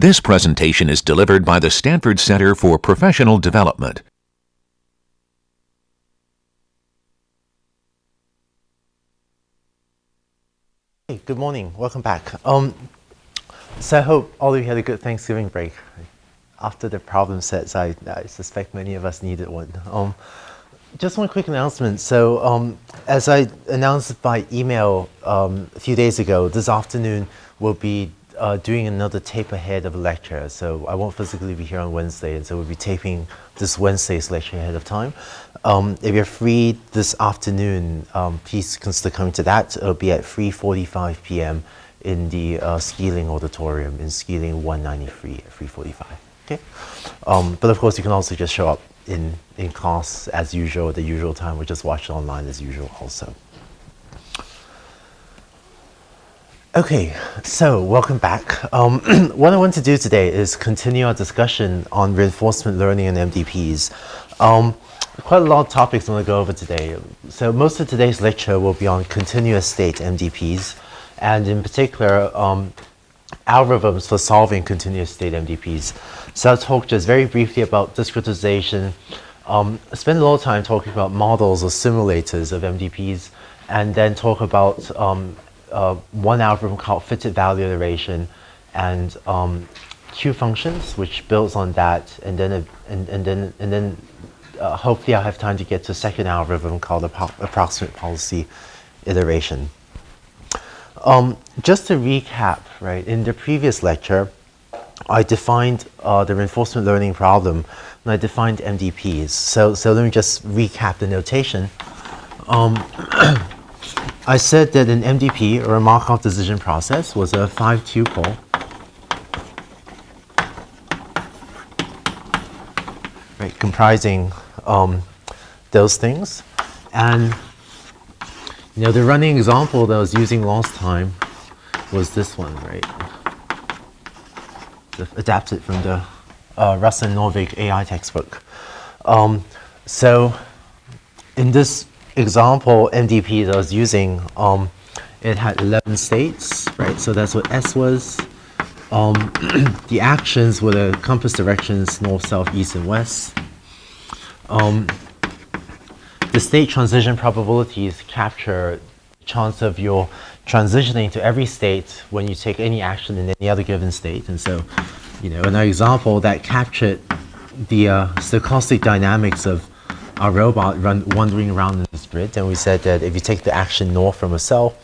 This presentation is delivered by the Stanford Center for Professional Development. Hey, good morning. Welcome back. So I hope all of you had a good Thanksgiving break. After the problem sets, I suspect many of us needed one. Just one quick announcement. So as I announced by email a few days ago, this afternoon we'll be doing another tape ahead of a lecture. So I won't physically be here on Wednesday, and so we'll be taping this Wednesday's lecture ahead of time. If you're free this afternoon, please consider coming to that. It'll be at 3:45 p.m. in the Skeeling Auditorium in Skeeling 193 at 3:45. Okay. But of course, you can also just show up in class as usual at the usual time, or just watch it online as usual also. Okay, so welcome back. What I want to do today is continue our discussion on reinforcement learning and MDPs. Quite a lot of topics I want to go over today. So most of today's lecture will be on continuous state MDPs, and in particular, algorithms for solving continuous state MDPs. So I'll talk just very briefly about discretization, spend a lot of time talking about models or simulators of MDPs, and then talk about one algorithm called fitted value iteration and Q functions, which builds on that, and then hopefully I'll have time to get to a second algorithm called approximate policy iteration. Just to recap, right, in the previous lecture, I defined the reinforcement learning problem, and I defined MDPs. So let me just recap the notation. I said that an MDP, or a Markov decision process, was a 5-tuple right, comprising those things. And you know, the running example that I was using last time was this one, right? Adapted from the Russ and Norvig AI textbook. So in this example MDP that I was using, it had 11 states, right? So that's what S was. The actions were the compass directions north, south, east, and west. The state transition probabilities capture the chance of your transitioning to every state when you take any action in any other given state. And so, you know, in our example, that captured the stochastic dynamics of our robot wandering around in this grid. And we said that if you take the action north from a cell,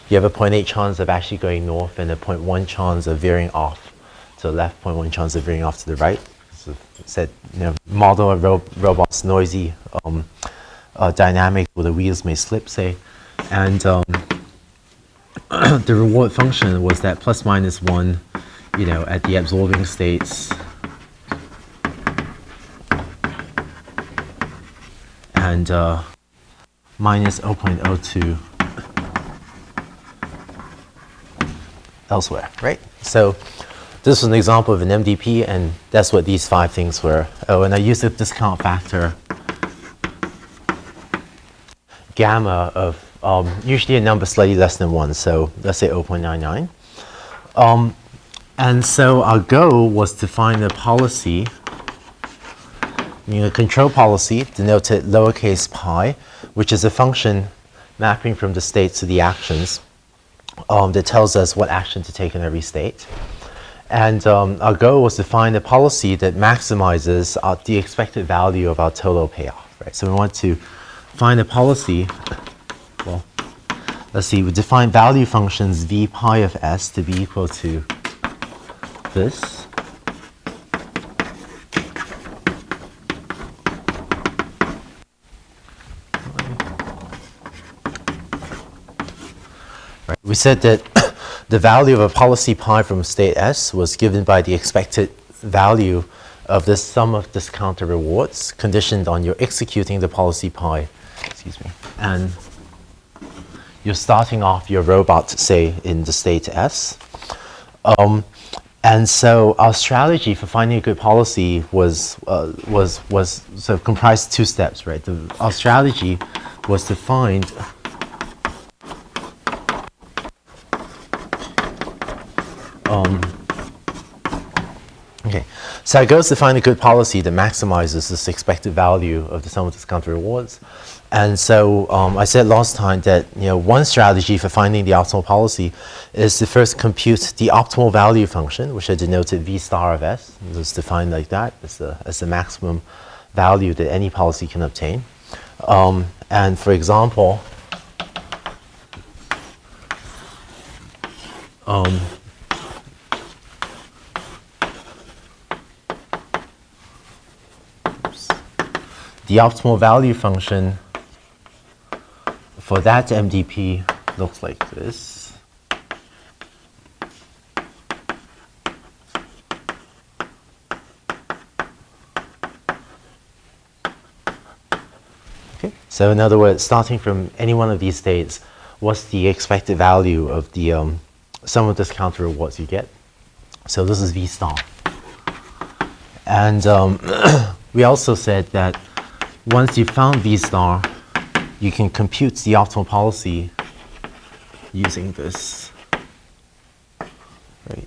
you have a 0.8 chance of actually going north and a 0.1 chance of veering off to the left, 0.1 chance of veering off to the right. So it said, you know, model a robot's noisy dynamic where the wheels may slip, say. And the reward function was that plus minus 1, you know, at the absorbing states, and minus 0.02 elsewhere, right? So this was an example of an MDP, and that's what these 5 things were. Oh, and I used a discount factor gamma of usually a number slightly less than 1, so let's say 0.99. And so our goal was to find a policy, a control policy denoted lowercase pi, which is a function mapping from the states to the actions that tells us what action to take in every state. And our goal was to find a policy that maximizes the expected value of our total payoff, right? So we want to find a policy, well, let's see, we define value functions v pi of s to be equal to this. Right. We said that the value of a policy pi from state S was given by the expected value of the sum of discounted rewards conditioned on your executing the policy pi, excuse me, and you're starting off your robot, say, in the state S. And so our strategy for finding a good policy was sort of comprised 2 steps, right? Our strategy was to find So our goal is to find a good policy that maximizes this expected value of the sum of discounted rewards. And so I said last time that one strategy for finding the optimal policy is to first compute the optimal value function, which I denoted V star of S. It's defined like that as the maximum value that any policy can obtain. And for example, the optimal value function for that MDP looks like this. Okay. So in other words, starting from any one of these states, what's the expected value of the sum of discounted rewards you get? So this is V star. And we also said that once you've found V star, you can compute the optimal policy using this. Right.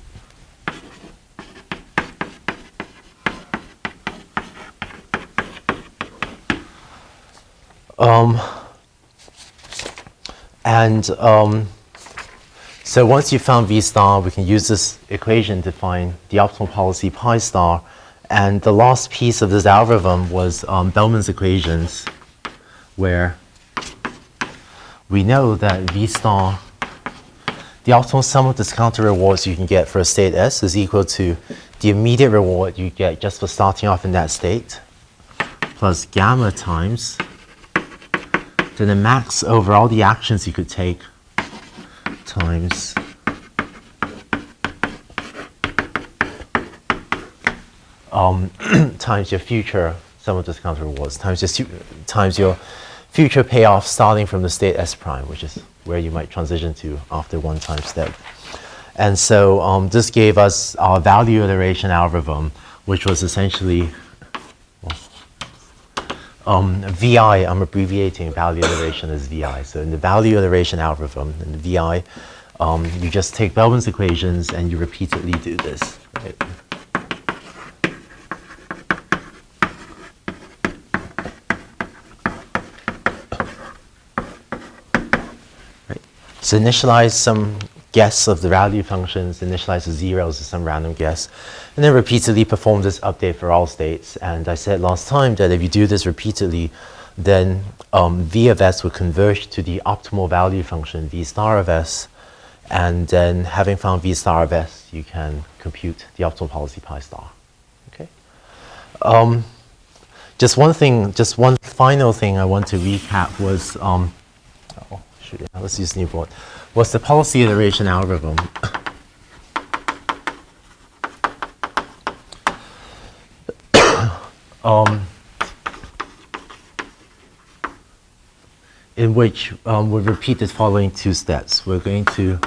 So once you've found V star, we can use this equation to find the optimal policy pi star. And the last piece of this algorithm was Bellman's equations, where we know that V star, the optimal sum of discounted rewards you can get for a state S is equal to the immediate reward you get just for starting off in that state, plus gamma times then the max over all the actions you could take times times your future sum of discounted rewards, times your future payoff starting from the state S prime, which is where you might transition to after one time step. And so this gave us our value iteration algorithm, which was essentially VI. I'm abbreviating value iteration as VI. So in the value iteration algorithm, in the VI, you just take Bellman's equations and you repeatedly do this. Right? So initialize some guess of the value functions, initialize the zeros as some random guess, and then repeatedly perform this update for all states. And I said last time that if you do this repeatedly, then V of S would converge to the optimal value function, V star of S. And then having found V star of S, you can compute the optimal policy pi star. Okay. Just one final thing I want to recap was, let's use new board. What's the policy iteration algorithm? In which we'll repeat the following two steps. We're going to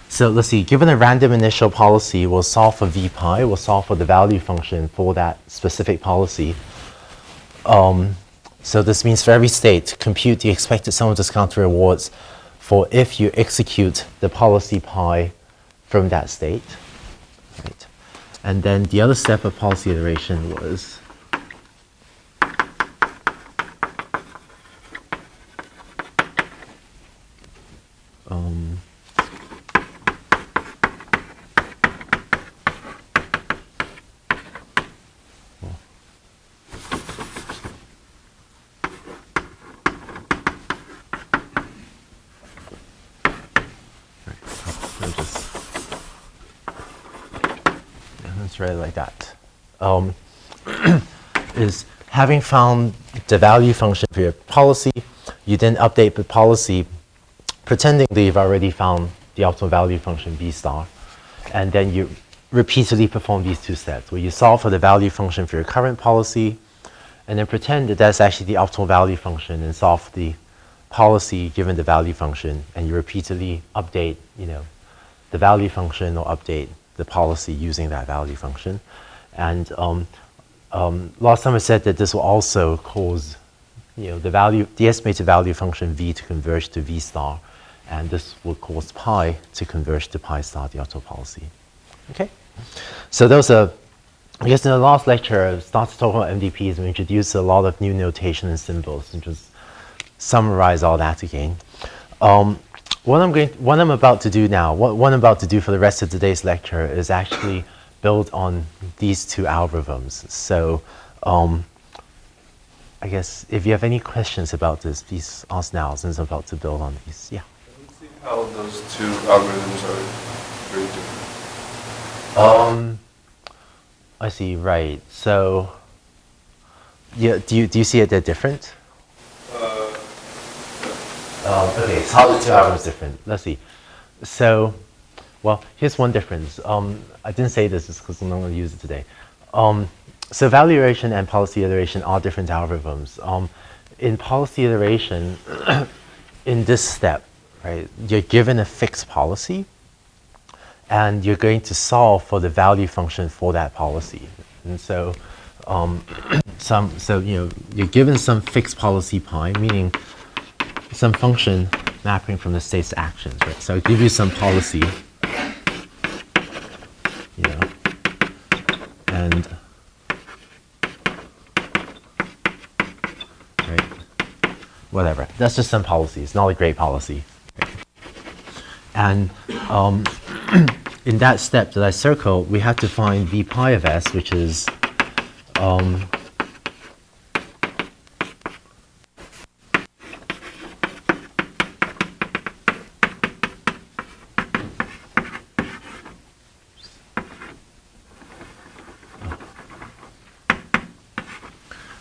so let's see, given a random initial policy, we'll solve for V pi, we'll solve for the value function for that specific policy. So this means for every state, compute the expected sum of discounted rewards for if you execute the policy pi from that state. Right. And then the other step of policy iteration was right like that, is having found the value function for your policy, you then update the policy pretending that you've already found the optimal value function V star, and then you repeatedly perform these two steps where you solve for the value function for your current policy and then pretend that that's actually the optimal value function and solve for the policy given the value function, and you repeatedly update the value function or update the policy using that value function. And last time I said that this will also cause the estimated value function V to converge to V star, and this will cause pi to converge to pi star, the optimal policy. Okay. So those are, I guess in the last lecture, I started to talk about MDPs and we introduced a lot of new notation and symbols and just summarize all that again. What I'm about to do now, what I'm about to do for the rest of today's lecture is actually build on these two algorithms. So I guess if you have any questions about this, please ask now since I'm about to build on these. Yeah. I don't see how those two algorithms are very different. I see, right. So yeah, do you see it they're different? Okay, so how are the two algorithms different? Let's see. So, well, here's one difference. I didn't say this just because I'm not going to use it today. So value iteration and policy iteration are different algorithms. In policy iteration, in this step, right, you're given a fixed policy, and you're going to solve for the value function for that policy. And so, you're given some fixed policy pi, meaning some function mapping from the states to actions, right? So I'll give you some policy, and right, whatever. That's just some policy. It's not a great policy. And in that step that I circled, we have to find v pi of s, which is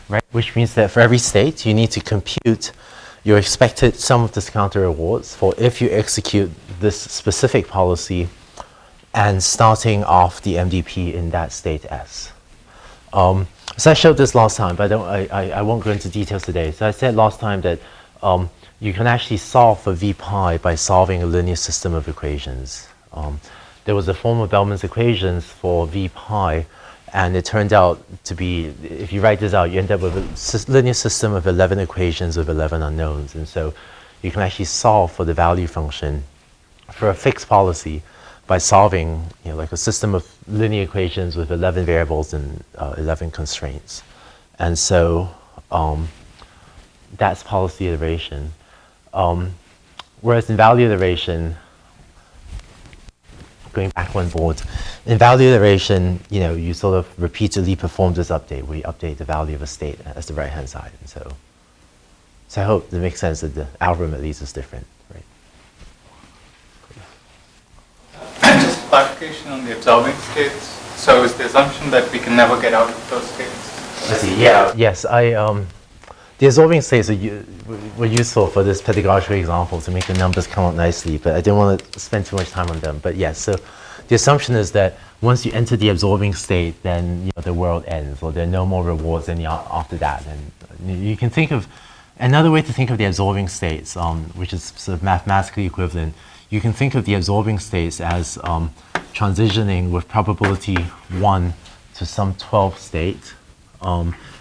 right, which means that for every state, you need to compute your expected sum of discounted rewards for if you execute this specific policy and starting off the MDP in that state S. So I showed this last time, but I won't go into details today. So I said last time that you can actually solve for v pi by solving a linear system of equations. There was a form of Bellman's equations for v pi, and it turned out to be, if you write this out, you end up with a linear system of 11 equations with 11 unknowns. And so you can actually solve for the value function for a fixed policy by solving, like a system of linear equations with 11 variables and 11 constraints. And so that's policy iteration. Whereas in value iteration, going back one board, in value iteration, you sort of repeatedly perform this update where you update the value of a state as the right-hand side. And so I hope it makes sense that the algorithm at least is different, right? Just clarification on the absorbing states. So is the assumption that we can never get out of those states? I see. Yeah. Yes. The absorbing states were useful for this pedagogical example to make the numbers come out nicely, but I didn't want to spend too much time on them. But yes, so the assumption is that once you enter the absorbing state, then the world ends, or there are no more rewards after that. And you can think of another way to think of the absorbing states, which is sort of mathematically equivalent. You can think of the absorbing states as transitioning with probability 1 to some 12th state.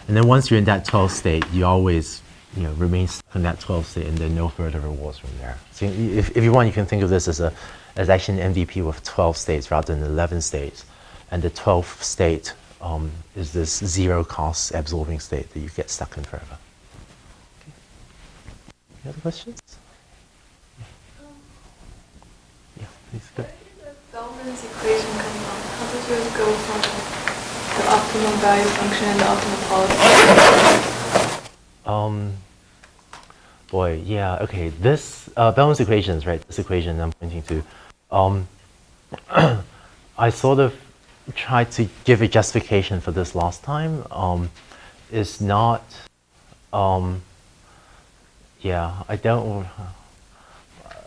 And then once you're in that 12th state, you always remain stuck in that 12th state, and there are no further rewards from there. So if you want, you can think of this as actually an MDP with 12 states rather than 11 states. And the 12th state is this zero-cost absorbing state that you get stuck in forever. Okay. Any other questions? Yeah, please go. Where did the Bellman's equation come from? How did you go from the optimum value function and the optimal policy? Boy, yeah, okay. This Bellman's equations, right? This equation I'm pointing to. I sort of tried to give a justification for this last time. It's not. Yeah, I don't.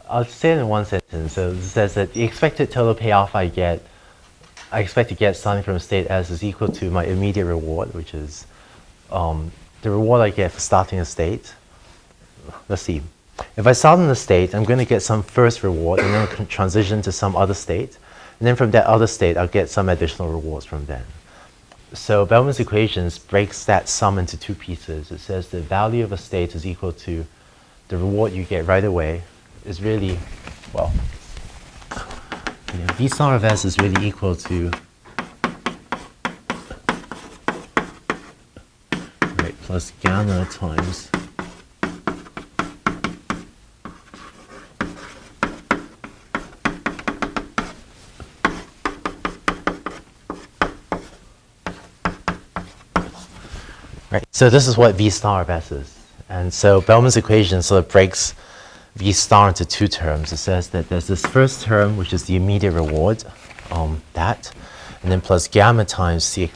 I'll say it in one sentence. So it says that the expected total payoff I expect to get starting from state S is equal to my immediate reward, which is the reward I get for starting a state. Let's see. If I start in a state, I'm going to get some first reward, and then I'll transition to some other state. And then from that other state, I'll get some additional rewards from then. So Bellman's equations breaks that sum into two pieces. It says the value of a state is equal to the reward you get right away is really, well, V star of S is really equal to plus gamma times right. So this is what V star of S is. And so Bellman's equation sort of breaks V star into two terms. It says that there's this first term, which is the immediate reward, that, and then plus gamma times the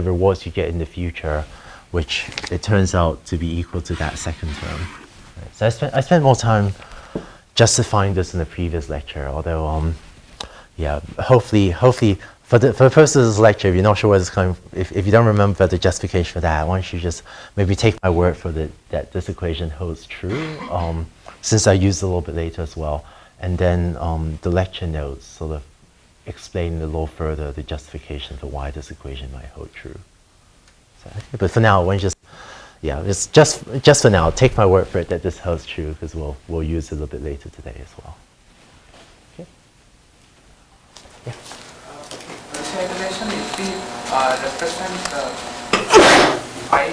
rewards you get in the future, which it turns out to be equal to that second term. Right. So I spent more time justifying this in the previous lecture, although, yeah, hopefully, for the purposes of this lecture, if you're not sure where this is coming, if you don't remember the justification for that, why don't you just maybe take my word for that this equation holds true, since I used it a little bit later as well, and then the lecture notes sort of explain a little further the justification for why this equation might hold true. So, but for now, it's just for now, take my word for it that this holds true, because we'll use it a little bit later today as well. Okay. Yeah. Discretization, if we represent I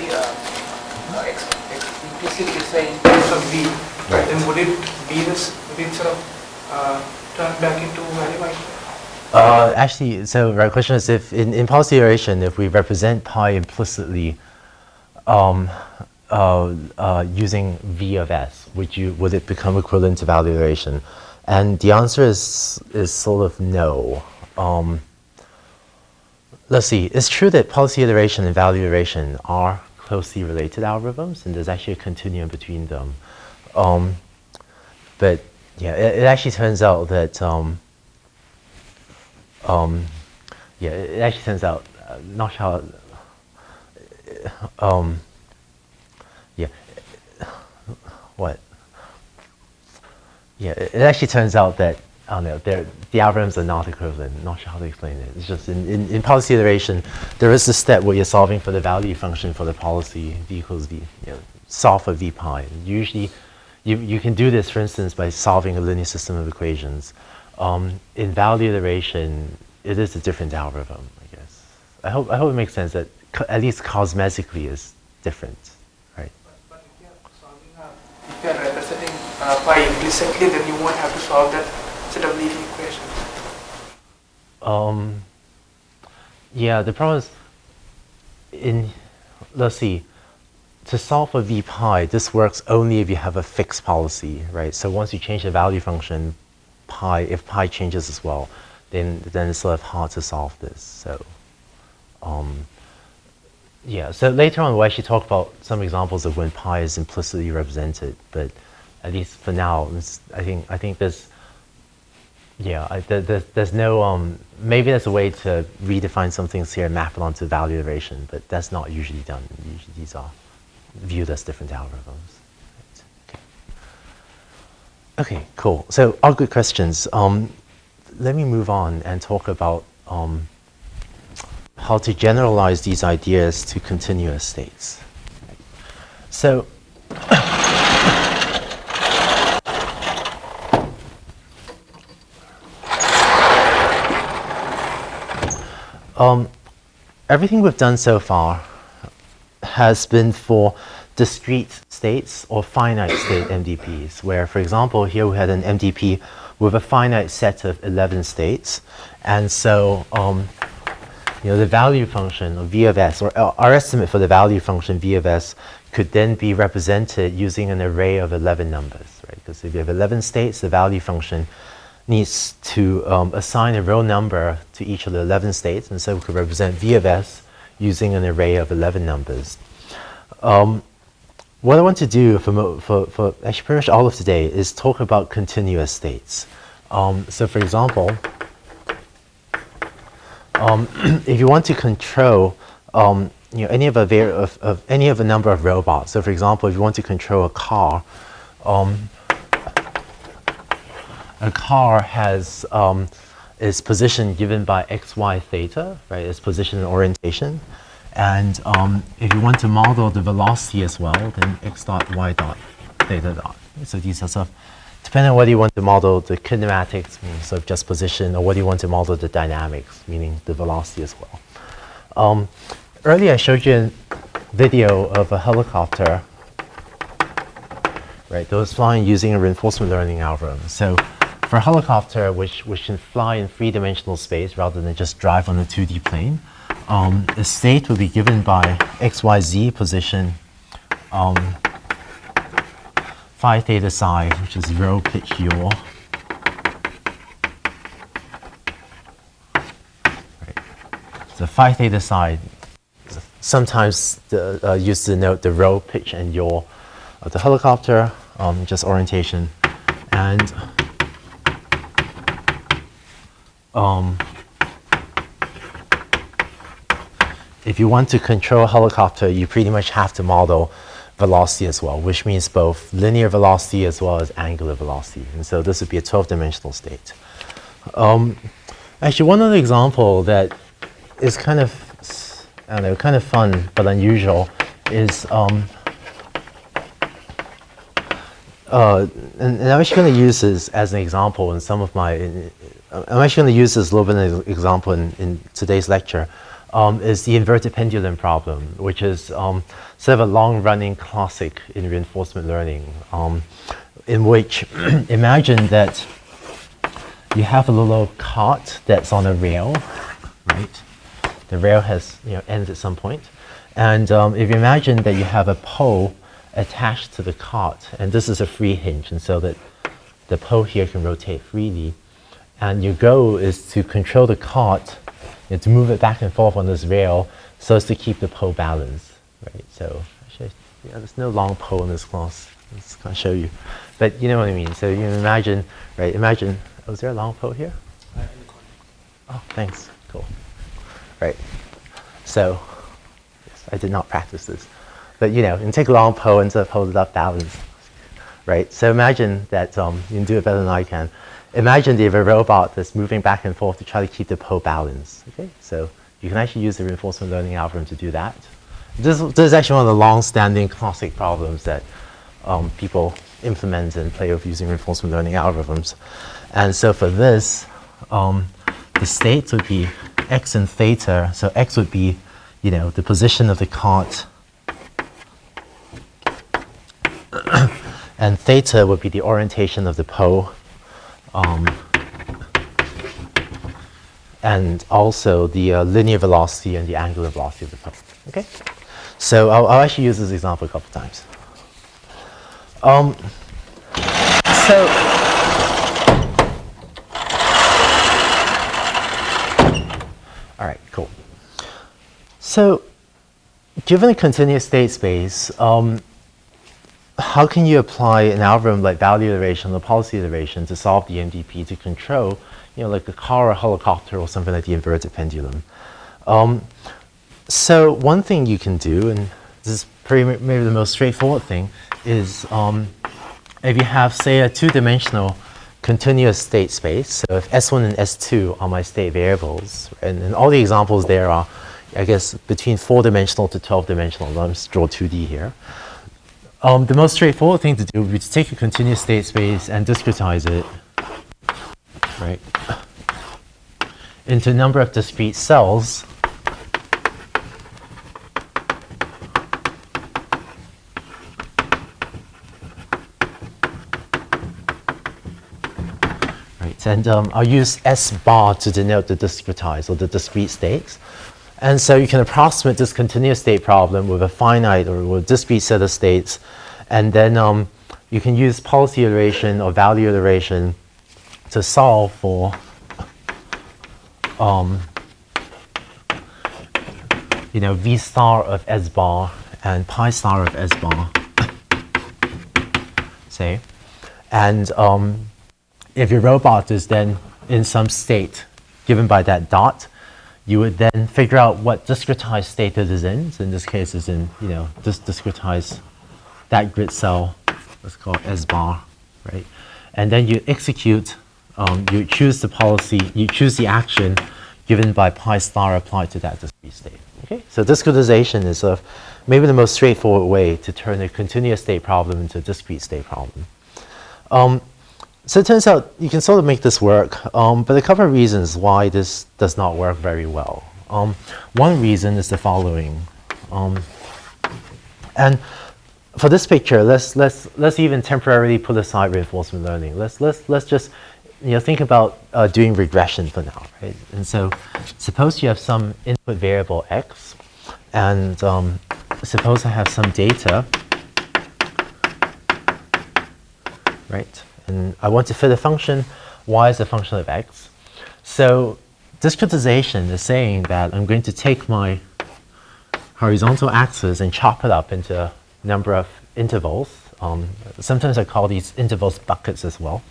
implicitly say in terms of V, right, then would it sort of turn back into value? Actually, so the question is, if in policy iteration, if we represent pi implicitly using V of S, would it become equivalent to value iteration? And the answer is sort of no. Let's see. It's true that policy iteration and value iteration are closely related algorithms, and there's actually a continuum between them. But yeah, it actually turns out that yeah, it actually turns out not sure how. Yeah. What? Yeah, it actually turns out that I don't know. The algorithms are not equivalent. Not sure how to explain it. It's just in policy iteration, there is a step where you're solving for the value function for the policy v equals v. Solve for v pi. And usually, you can do this, for instance, by solving a linear system of equations. In value iteration, it is a different algorithm, I guess. I hope it makes sense that at least cosmetically is different, right? But if you are representing pi implicitly, then you won't have to solve that set of leading equations. Yeah, the problem is let's see. To solve for v pi, this works only if you have a fixed policy, right? So once you change the value function, if pi changes as well, then it's sort of hard to solve this. So, yeah. So later on, we'll actually talk about some examples of when pi is implicitly represented. But at least for now, I think there's there's no maybe there's a way to redefine some things here and map it onto value iteration, but that's not usually done. Usually these are viewed as different algorithms. Right. Okay, cool. So all good questions. Let me move on and talk about how to generalize these ideas to continuous states. So everything we've done so far has been for discrete states or finite state MDPs, where, for example, here we had an MDP with a finite set of 11 states. And so the value function of V of S, or our estimate for the value function V of S, could then be represented using an array of 11 numbers, right? Because if you have 11 states, the value function needs to assign a row number to each of the 11 states, and so we could represent V of S using an array of 11 numbers. What I want to do for actually pretty much all of today is talk about continuous states. So for example, if you want to control any of a number of robots, so for example, if you want to control a car has its position given by x, y, theta, right? Its position and orientation. And if you want to model the velocity as well, then x dot, y dot, theta dot. So these are sort of depending on whether you want to model the kinematics, meaning sort of just position, or whether you want to model the dynamics, meaning the velocity as well. Earlier I showed you a video of a helicopter, right, that was flying using a reinforcement learning algorithm. So for a helicopter which can fly in three-dimensional space rather than just drive on a 2D plane, the state will be given by XYZ position, phi theta psi, which is rho pitch yaw. Right. So phi theta psi, sometimes used to denote the rho pitch and yaw of the helicopter, just orientation. And if you want to control a helicopter, you pretty much have to model velocity as well, which means both linear velocity as well as angular velocity. And so this would be a 12-dimensional state. Actually, one other example that is kind of, I don't know, kind of fun but unusual is, and I'm actually going to use this as an example in some of my, I'm actually going to use this a little bit as an example in today's lecture, is the inverted pendulum problem, which is sort of a long-running classic in reinforcement learning, in which imagine that you have a little cart that's on a rail, right? The rail has ends at some point. And if you imagine that you have a pole attached to the cart, and this is a free hinge, and so that the pole here can rotate freely, and your goal is to control the cart, to move it back and forth on this rail so as to keep the pole balanced, right? So actually, there's no long pole in this class. I'm just going to show you, but you know what I mean. So you imagine, right? Imagine, oh, is there a long pole here? Oh, thanks. Cool. Right. So yes, I did not practice this, but you can take a long pole and sort of hold it up balanced, right? So imagine that you can do it better than I can. Imagine that you have a robot that's moving back and forth to try to keep the pole balanced. Okay, so you can actually use the reinforcement learning algorithm to do that. This is actually one of the long-standing classic problems that people implement and play with using reinforcement learning algorithms. And so for this, the states would be x and theta. So x would be, the position of the cart, and theta would be the orientation of the pole. And also the linear velocity and the angular velocity of the pole. Okay, so I'll actually use this example a couple times. All right, cool. So, given a continuous state space, how can you apply an algorithm like value iteration or policy iteration to solve the MDP to control, like a car or a helicopter or something like the inverted pendulum? So one thing you can do, and this is maybe the most straightforward thing, is if you have, say, a two-dimensional continuous state space, so if S1 and S2 are my state variables, and all the examples there are, I guess, between 4-dimensional to 12-dimensional. Let me just draw 2D here. The most straightforward thing to do would be to take a continuous state space and discretize it, right, into a number of discrete cells. Right, and I'll use S bar to denote the discretized or the discrete states. And so you can approximate this continuous state problem with a finite or with a discrete set of states. And then you can use policy iteration or value iteration to solve for V star of S bar and pi star of S bar, say. And if your robot is then in some state given by that dot, you would then figure out what discretized state it is in. So in this case, it's in this discretized, that grid cell, let's call it S bar, right? And then you execute, you choose the policy, you choose the action given by pi star applied to that discrete state. Okay, so discretization is maybe the most straightforward way to turn a continuous state problem into a discrete state problem. So it turns out you can sort of make this work, but a couple of reasons why this does not work very well. One reason is the following, and for this picture, let's even temporarily put aside reinforcement learning. Let's just think about doing regression for now, right? And so suppose you have some input variable x, and suppose I have some data, right? And I want to fit a function, y is a function of x. So discretization is saying that I'm going to take my horizontal axis and chop it up into a number of intervals. Sometimes I call these intervals buckets as well.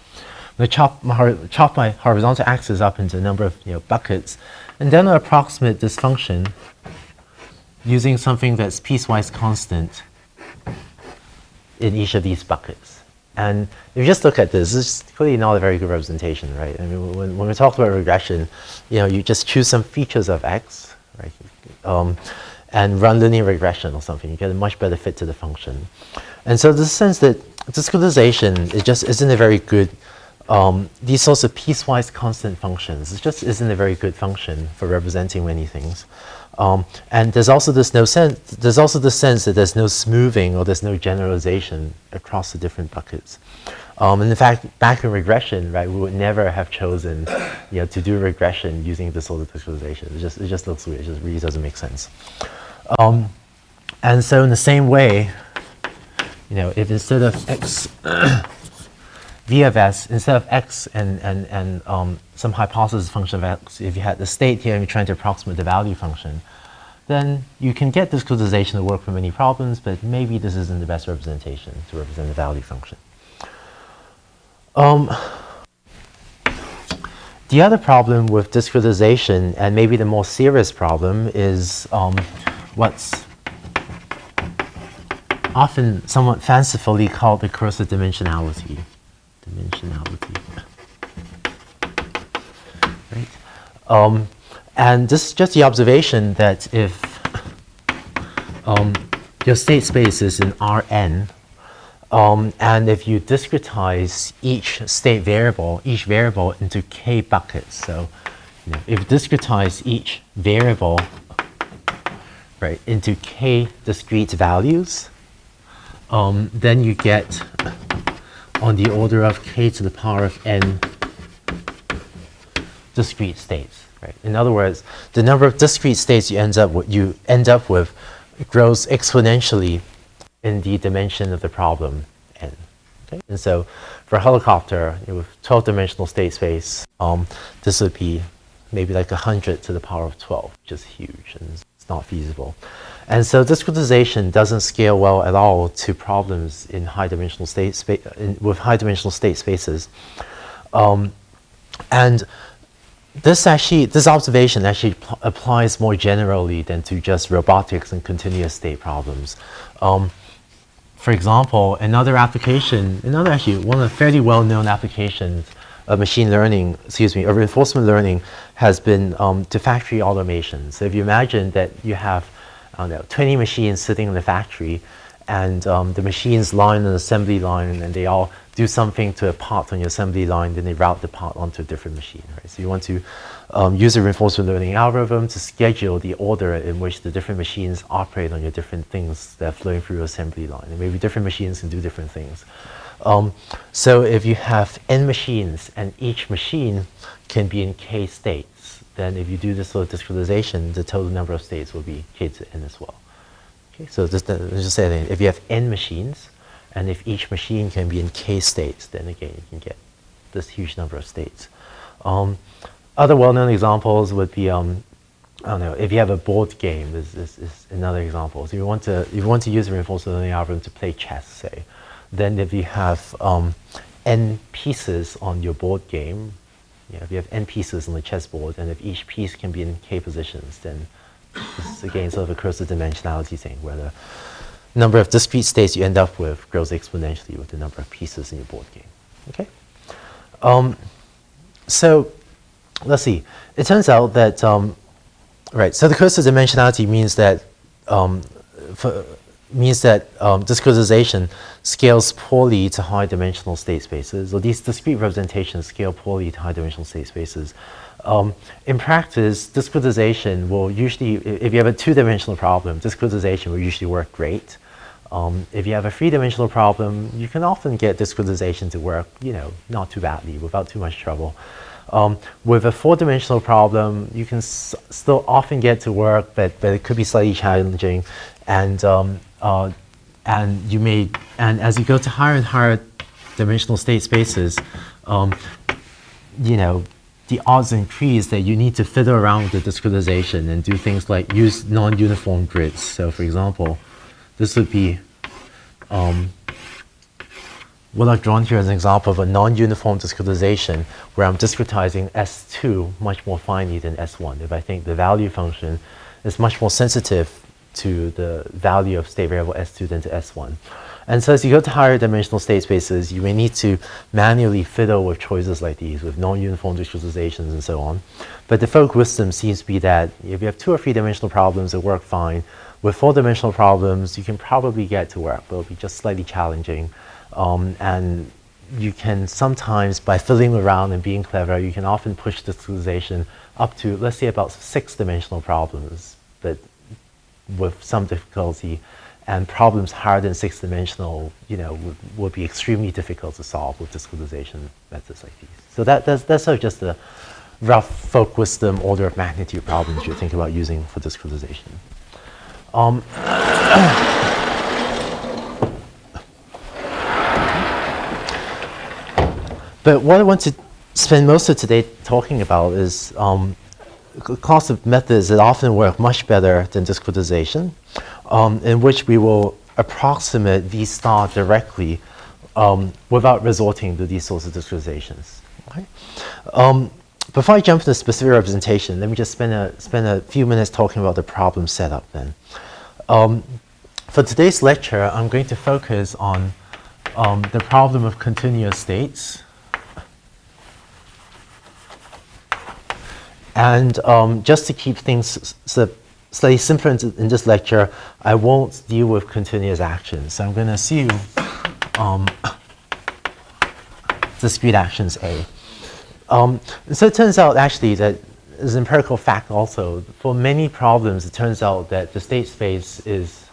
I'm going to chop my horizontal axis up into a number of buckets, and then I approximate this function using something that's piecewise constant in each of these buckets. And if you just look at this, it's clearly not a very good representation, right? I mean, when we talk about regression, you just choose some features of x, right? And run linear regression or something. You get a much better fit to the function. And so there's a sense that discretization it just isn't a very good, these sorts of piecewise constant functions, it just isn't a very good function for representing many things. And there's also this sense that there's no smoothing or there's no generalization across the different buckets. And in fact, back in regression, right, we would never have chosen, to do regression using this sort of discretization. It just looks weird. It just really doesn't make sense. And so in the same way, if instead of x v of s, instead of x and some hypothesis function of x, if you had the state here and you're trying to approximate the value function, then you can get discretization to work for many problems, but maybe this isn't the best representation to represent the value function. The other problem with discretization, and maybe the more serious problem, is what's often somewhat fancifully called the curse of dimensionality. Right? And this is just the observation that if your state space is in Rn, and if you discretize each variable into k buckets, so if you discretize each variable right into k discrete values, then you get on the order of k to the power of n discrete states. Right? In other words, the number of discrete states you end up with grows exponentially in the dimension of the problem n. Okay? And so for a helicopter with 12-dimensional state space, this would be maybe like 100 to the power of 12, which is huge, and it's not feasible. And so discretization doesn't scale well at all to problems in high-dimensional with high-dimensional state spaces. And this observation actually applies more generally than to just robotics and continuous state problems. For example, one of the fairly well-known applications of machine learning, of reinforcement learning, has been to factory automation. So if you imagine that you have, 20 machines sitting in the factory, and the machines line an assembly line, and they all do something to a part on your assembly line, then they route the part onto a different machine. Right? So you want to use a reinforcement learning algorithm to schedule the order in which the different machines operate on your different things that are flowing through your assembly line. And maybe different machines can do different things. So if you have n machines and each machine can be in k states, then if you do this sort of discretization, the total number of states will be k to n as well. Okay, so let's just say that if you have n machines, and if each machine can be in k states, then again you can get this huge number of states. Other well-known examples would be, if you have a board game, is another example. So if you want to use a reinforcement learning algorithm to play chess, say, then if you have n pieces on your board game, if you have n pieces on the chessboard, and if each piece can be in k positions, then this is again sort of a curse of dimensionality thing, where the number of discrete states you end up with grows exponentially with the number of pieces in your board game. Okay. So let's see. It turns out that right. So the curse of dimensionality means that means that discretization scales poorly to high-dimensional state spaces, or these discrete representations scale poorly to high-dimensional state spaces. In practice, discretization will usually, if you have a two-dimensional problem, discretization will usually work great. If you have a three-dimensional problem, you can often get discretization to work, not too badly, without too much trouble. With a four-dimensional problem, you can still often get to work, but it could be slightly challenging, and as you go to higher and higher dimensional state spaces, the odds increase that you need to fiddle around with the discretization and do things like use non-uniform grids. So, for example, this would be what I've drawn here as an example of a non-uniform discretization where I'm discretizing S2 much more finely than S1. If I think the value function is much more sensitive to the value of state variable S2 than to S1. And so as you go to higher dimensional state spaces, you may need to manually fiddle with choices like these, with non-uniform discretizations and so on. But the folk wisdom seems to be that if you have two or three dimensional problems that work fine, with four-dimensional problems, you can probably get to work, but it'll be just slightly challenging. And you can sometimes, by fiddling around and being clever, you can often push discretization up to, let's say, about six-dimensional problems, but with some difficulty. And problems higher than six-dimensional, would be extremely difficult to solve with discretization methods like these. So that's sort of just a rough folk wisdom order of magnitude problems you think about using for discretization. But what I want to spend most of today talking about is a class of methods that often work much better than discretization, in which we will approximate V star directly without resorting to these sorts of discretizations. Okay? Before I jump into specific representation, let me just spend a few minutes talking about the problem setup then. For today's lecture, I'm going to focus on the problem of continuous states. And just to keep things slightly simpler in this lecture, I won't deal with continuous actions. So I'm going to assume discrete actions A. So it turns out actually that as an empirical fact also, for many problems, it turns out that the state space is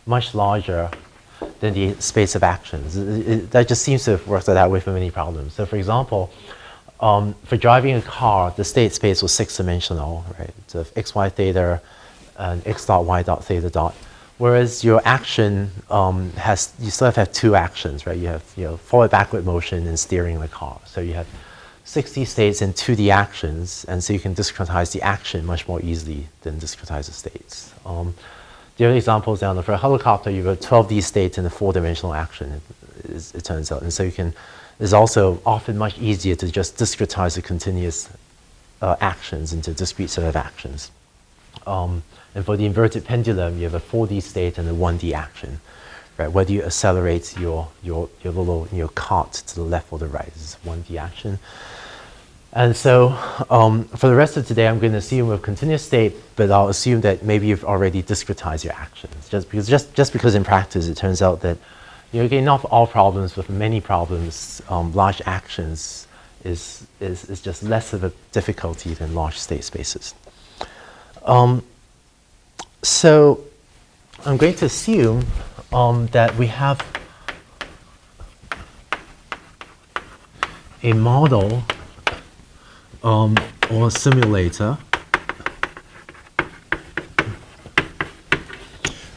much larger than the space of actions. That just seems to have worked out that way for many problems. So for example, for driving a car, the state space was six-dimensional, right? So x, y, theta, and x dot, y dot, theta dot. Whereas your action you still have two actions, right? You have forward, backward motion and steering the car. So you have 60 states and 2D actions, and so you can discretize the action much more easily than discretize the states. The other examples down for a helicopter, you have 12D states and a four-dimensional action, it turns out. And so it's also often much easier to just discretize the continuous actions into a discrete set of actions. And for the inverted pendulum, you have a 4D state and a 1D action, right? Whether you accelerate your little cart to the left or the right is 1D action. And so for the rest of today, I'm going to assume a continuous state, but I'll assume that maybe you've already discretized your actions. Just because in practice, it turns out that again, not for all problems, but for many problems, large actions is just less of a difficulty than large state spaces. So I'm going to assume that we have a model or a simulator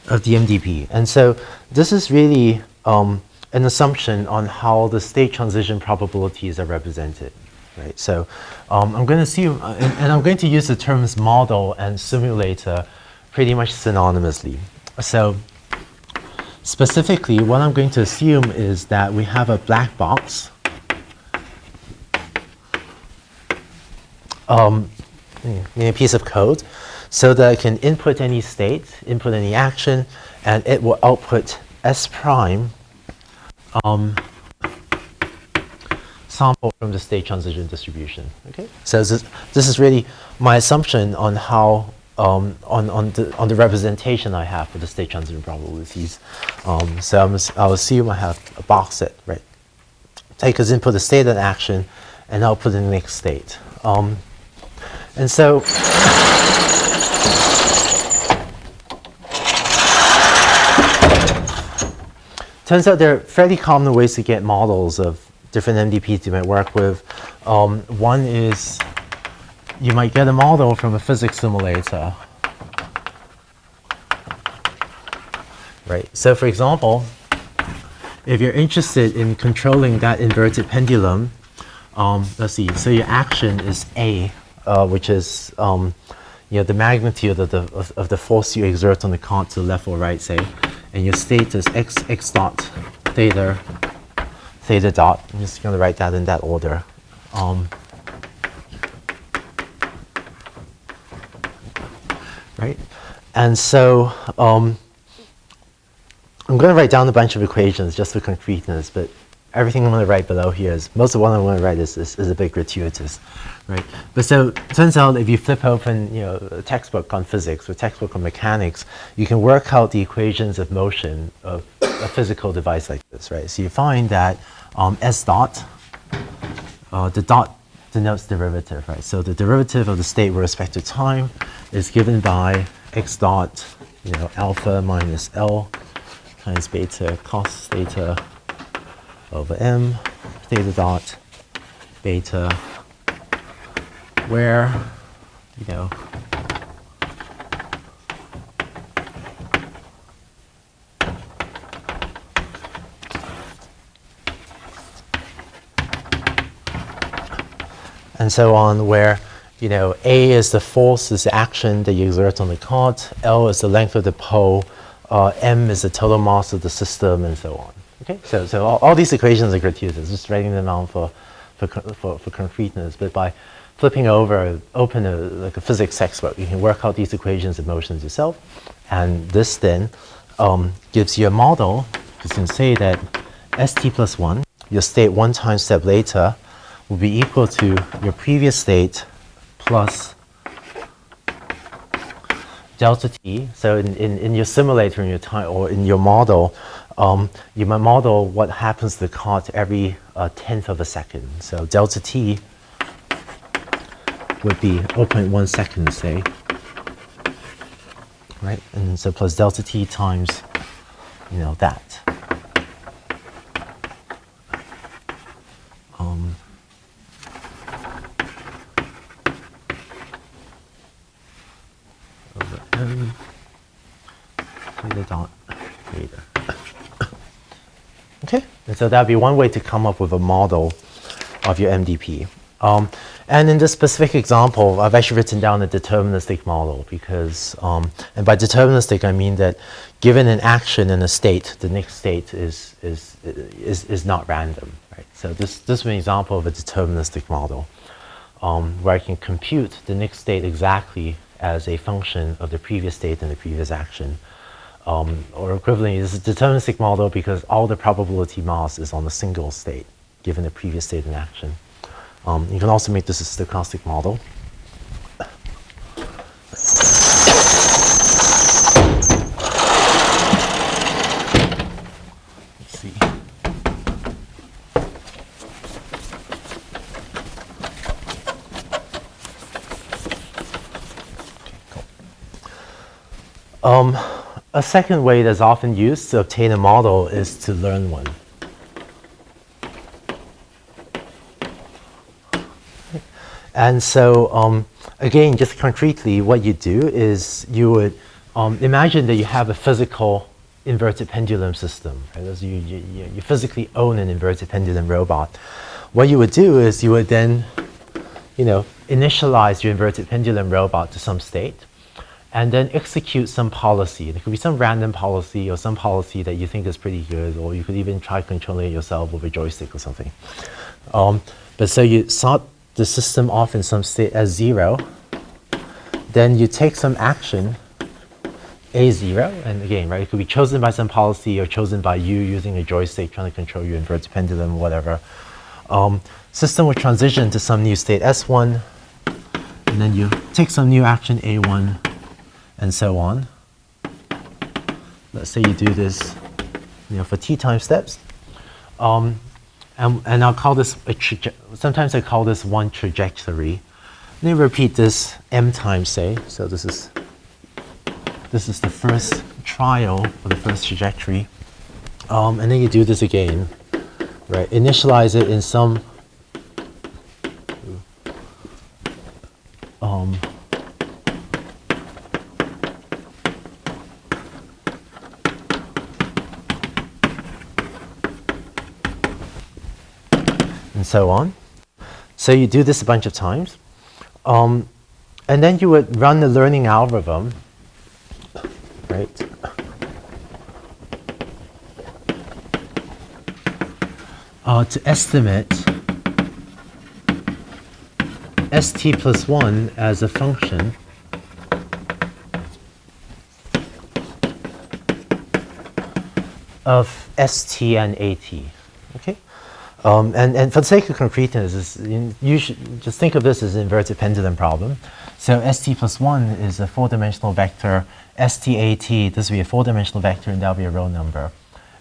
of the MDP. And so this is really an assumption on how the state transition probabilities are represented. Right? So I'm going to assume, and I'm going to use the terms model and simulator pretty much synonymously. So specifically, what I'm going to assume is that we have a black box in a piece of code so that I can input any state, input any action, and it will output S prime sample from the state transition distribution. Okay, so this is really my assumption on how on the representation I have for the state transition probabilities. So I'll assume I have a box set, right? Take as input the state and action, and output in the next state. And so turns out there are fairly common ways to get models of different MDPs you might work with. One is you might get a model from a physics simulator. Right. So for example, if you're interested in controlling that inverted pendulum, let's see, so your action is A, which is the magnitude of the force you exert on the cart to the left or right, say, and your state is x dot theta dot. I'm just going to write that in that order. Right, and so I'm going to write down a bunch of equations just for concreteness, but everything I'm going to write below here is, most of what I'm going to write is a bit gratuitous, right? But so it turns out if you flip open, a textbook on physics or textbook on mechanics, you can work out the equations of motion of a physical device like this, right? So you find that S dot, the dot denotes derivative, right? So the derivative of the state with respect to time is given by x dot, alpha minus L times beta cos theta over m, theta dot beta, where, and so on, where A is the force, is the action that you exert on the cart, L is the length of the pole, M is the total mass of the system, and so on. Okay, so all these equations are gratuitous, just writing them down for concreteness. But by flipping over, like a physics textbook, you can work out these equations of motions yourself, and this then gives you a model. You can say that st plus 1, your state 1 time step later, will be equal to your previous state plus delta t. So in your simulator, in your time, or in your model, you might model what happens to the cart every 10th of a second. So delta t would be 0.1 seconds, say, right? And so plus delta t times, that. Over m theta dot theta. Okay, and so that would be one way to come up with a model of your MDP. And in this specific example, I've actually written down a deterministic model because, and by deterministic I mean that given an action and a state, the next state is not random, right? So this is an example of a deterministic model where I can compute the next state exactly as a function of the previous state and the previous action. Or equivalently, this is a deterministic model because all the probability mass is on a single state, given the previous state in action. You can also make this a stochastic model. Let's see. Okay, cool. A second way that's often used to obtain a model is to learn one. And so, again, just concretely, what you do is you would imagine that you have a physical inverted pendulum system. Right? So you physically own an inverted pendulum robot. What you would do is you would then, initialize your inverted pendulum robot to some state, and then execute some policy. It could be some random policy or some policy that you think is pretty good, or you could even try controlling it yourself with a joystick or something. But so you start the system off in some state as 0, then you take some action, A0, and again, right, it could be chosen by some policy or chosen by you using a joystick trying to control your inverted pendulum, whatever. System will transition to some new state S1, and then you take some new action A1, and so on. Let's say you do this, for t time steps. And I'll call this sometimes I call this one trajectory. Then repeat this m times, say. So this is the first trial for the first trajectory. And then you do this again, right? Initialize it in some and so on. So you do this a bunch of times. And then you would run the learning algorithm, right? To estimate st plus 1 as a function of st and at. Okay? And for the sake of concreteness, you should just think of this as an inverted pendulum problem. So st plus 1 is a 4-dimensional vector. stat, this will be a 4-dimensional vector, and that'll be a row number.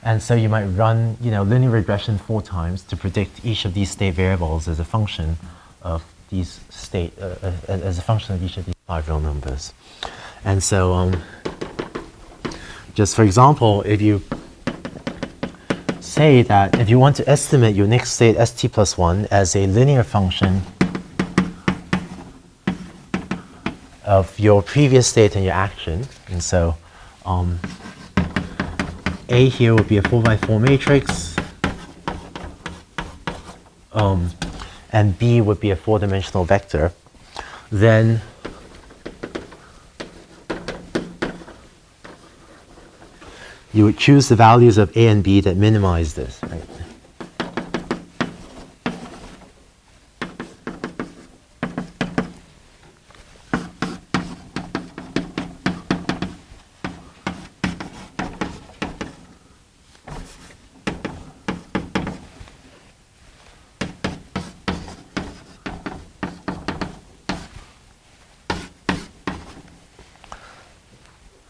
And so you might run, linear regression 4 times to predict each of these state variables as a function of these as a function of each of these 5 real numbers. And so, just for example, if you say that if you want to estimate your next state st plus 1 as a linear function of your previous state and your action, and so A here would be a 4x4 matrix, and B would be a 4-dimensional vector, then you would choose the values of A and B that minimize this, right?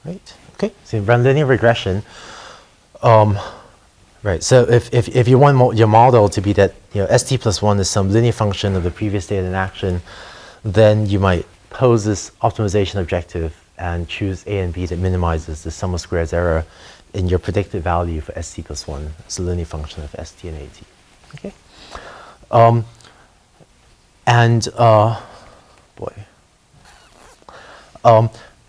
Right. Okay. So you run linear regression. Right. So if you want your model to be that st plus 1 is some linear function of the previous state in action, then you might pose this optimization objective and choose A and B that minimizes the sum of squares error in your predicted value for st plus 1. It's a linear function of st and at. Okay.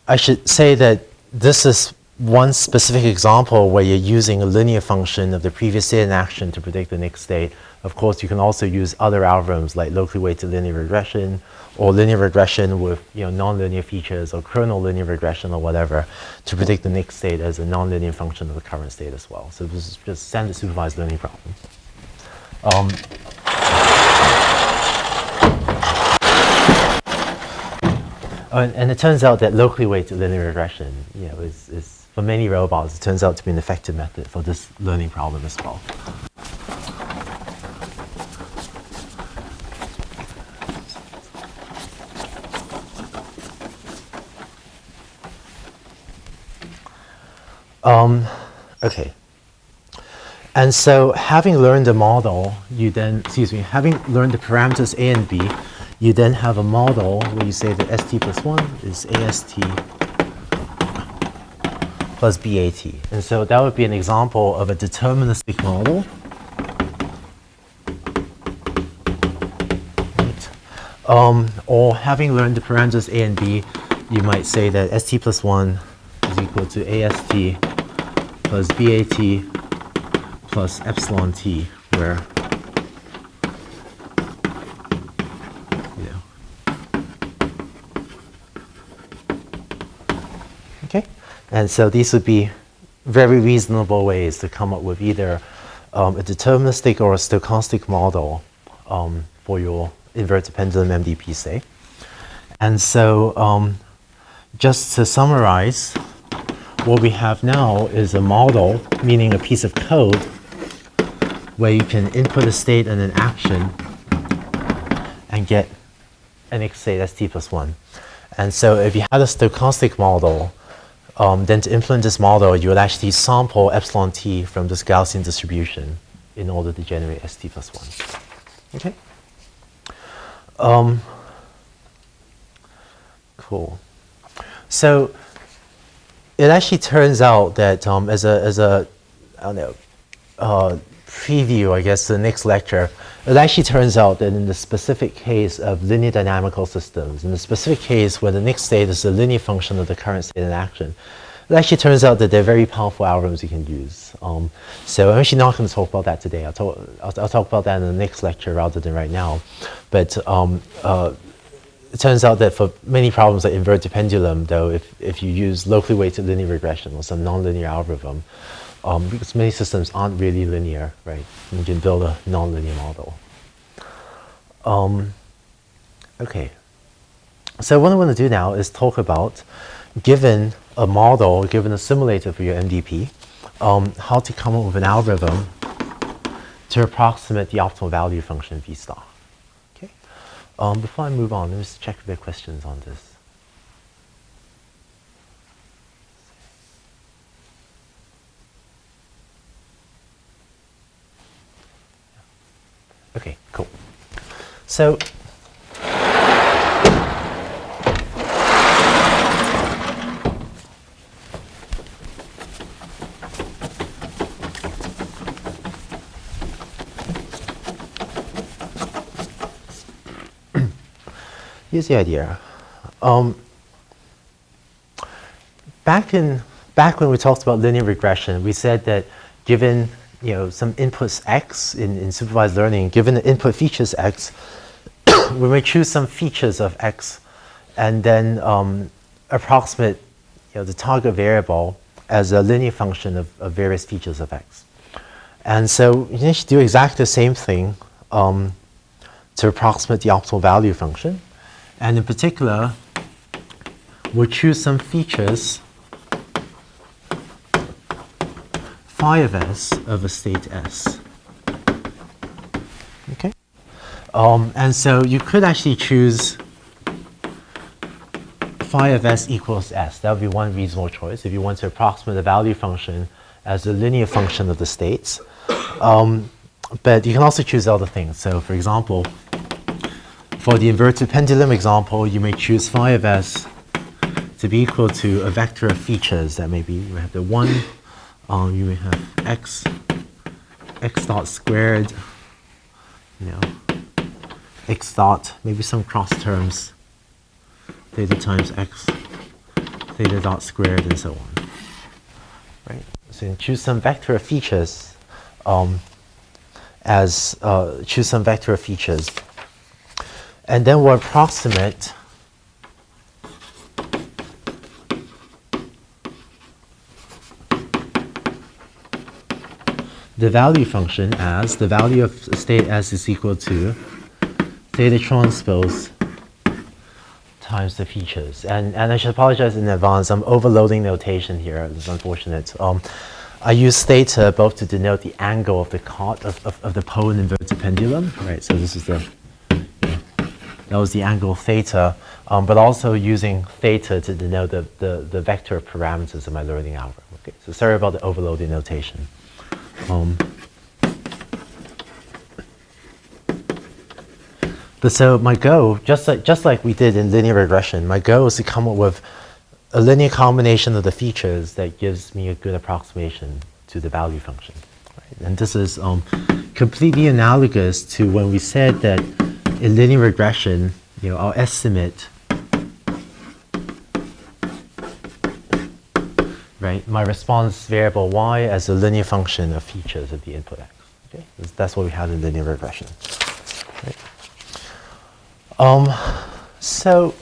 I should say that this is one specific example where you're using a linear function of the previous state in action to predict the next state. Of course, you can also use other algorithms like locally weighted linear regression or linear regression with nonlinear features or kernel linear regression or whatever to predict the next state as a nonlinear function of the current state as well. So this is just standard supervised learning problem. And it turns out that locally weighted linear regression, is for many robots, it turns out to be an effective method for this learning problem as well. Okay. And so having learned the model, having learned the parameters A and B, you then have a model where you say that st plus 1 is ast plus bat. And so that would be an example of a deterministic model. Right. Or having learned the parameters A and B, you might say that st plus 1 is equal to ast plus bat plus epsilon t, where okay, and so these would be very reasonable ways to come up with either a deterministic or a stochastic model for your inverted pendulum MDP, say. And so just to summarize, what we have now is a model, meaning a piece of code, where you can input a state and an action and get an next state st plus 1. And so if you had a stochastic model, then to implement this model, you would actually sample epsilon t from this Gaussian distribution in order to generate st plus 1. Okay? Cool. So it actually turns out that as a I don't know, preview, I guess, to the next lecture, it actually turns out that in the specific case of linear dynamical systems, in the specific case where the next state is a linear function of the current state in action, it actually turns out that they're very powerful algorithms you can use. So I'm actually not going to talk about that today. I'll talk about that in the next lecture rather than right now. But it turns out that for many problems like inverted pendulum, though, if you use locally weighted linear regression or some nonlinear algorithm, because many systems aren't really linear, right? You can build a nonlinear model. Okay. So what I want to do now is talk about, given a model, given a simulator for your MDP, how to come up with an algorithm to approximate the optimal value function V star. Okay. Before I move on, let me just check if there are questions on this. Okay, cool. So here's the idea. Back when we talked about linear regression, we said that given some inputs x in supervised learning, given the input features x, we may choose some features of x and then approximate the target variable as a linear function of various features of x. And so you need to do exactly the same thing to approximate the optimal value function. And in particular, we'll choose some features phi of s of a state s. Okay? And so you could actually choose phi of s equals s. That would be one reasonable choice if you want to approximate the value function as a linear function of the states. But you can also choose other things. So for example, for the inverted pendulum example, you may choose phi of s to be equal to a vector of features that maybe you may have the 1, you may have x dot squared, x dot, maybe some cross terms, theta times x, theta dot squared, and so on. Right? So you choose some vector of features choose some vector of features. And then we'll approximate the value function as the value of state s is equal to theta transpose times the features. And I should apologize in advance. I'm overloading notation here. It's unfortunate. I use theta both to denote the angle of the cot of the pole in inverted pendulum. Right. So this is that was the angle theta, but also using theta to denote the vector parameters of my learning algorithm. Okay. So sorry about the overloading notation. But so my goal, just like we did in linear regression, my goal is to come up with a linear combination of the features that gives me a good approximation to the value function. Right? And this is completely analogous to when we said that in linear regression, I'll estimate my response variable y as a linear function of features of the input x. Okay? That's what we had in linear regression. Right? So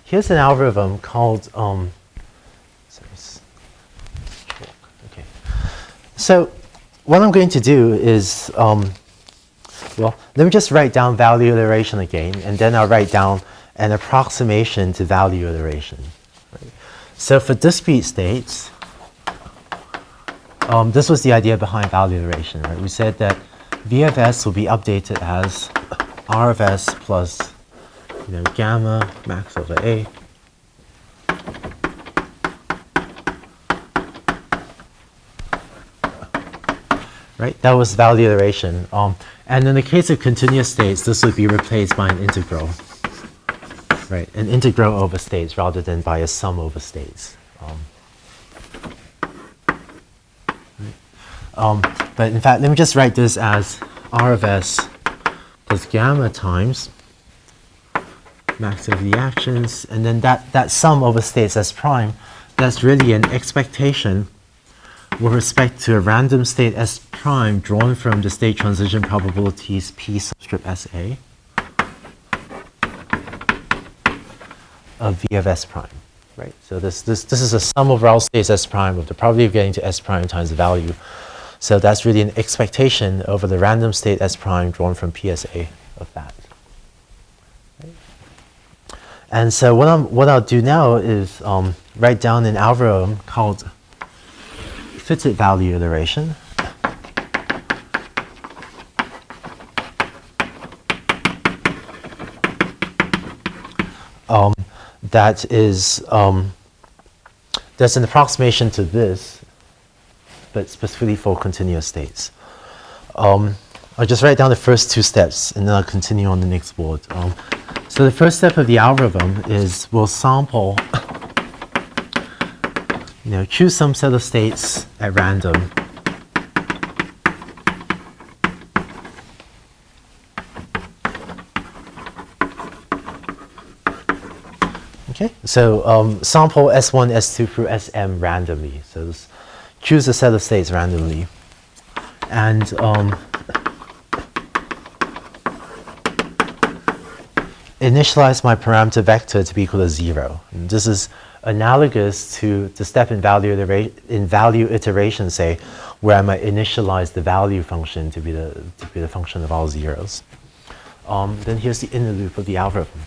here's an algorithm called okay. So what I'm going to do is well, let me just write down value iteration again, and then I'll write down an approximation to value iteration. Right? So for discrete states, this was the idea behind value iteration. Right? We said that V of S will be updated as R of S plus gamma max over A. Right, that was value iteration. And in the case of continuous states, this would be replaced by an integral. Right, an integral over states rather than by a sum over states. But in fact, let me just write this as R of S plus gamma times max over the actions, and then that sum over states S prime, that's really an expectation with respect to a random state S prime drawn from the state transition probabilities P subscript SA of V of S prime, right? So this is a sum over all states S prime of the probability of getting to S prime times the value. So that's really an expectation over the random state S prime drawn from PSA of that. Right? And so what I'll do now is write down an algorithm called fitted value iteration. That is that's an approximation to this, but specifically for continuous states. I'll just write down the first two steps, and then I'll continue on the next board. So the first step of the algorithm is we'll sample, choose some set of states at random. Okay, so sample S1, S2 through Sm randomly. So just choose a set of states randomly. And initialize my parameter vector to be equal to 0. And this is analogous to the step in value iteration, say, where I might initialize the value function to be the function of all zeros. Then here's the inner loop of the algorithm.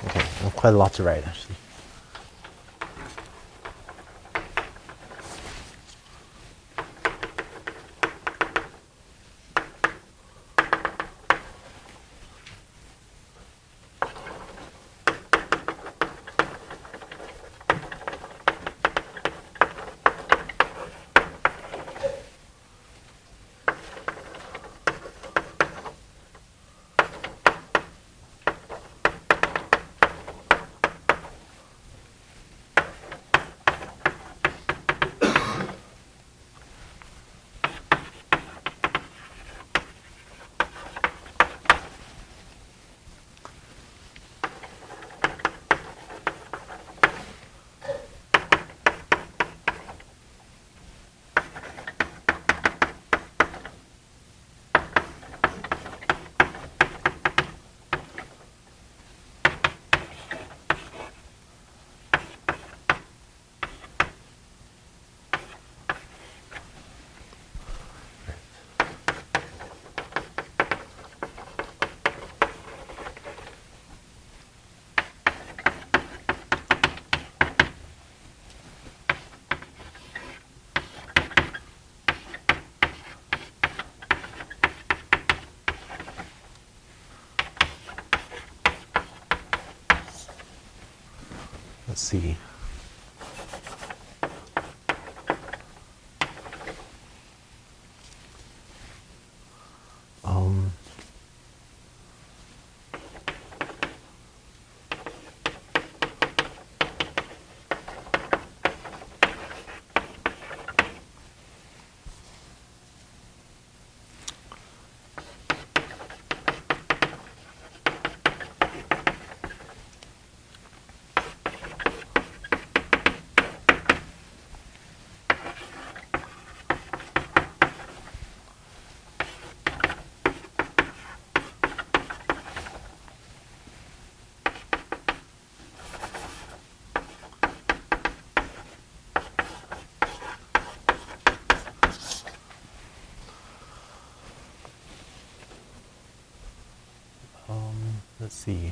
Okay, quite a lot to write, actually. Let's see. see.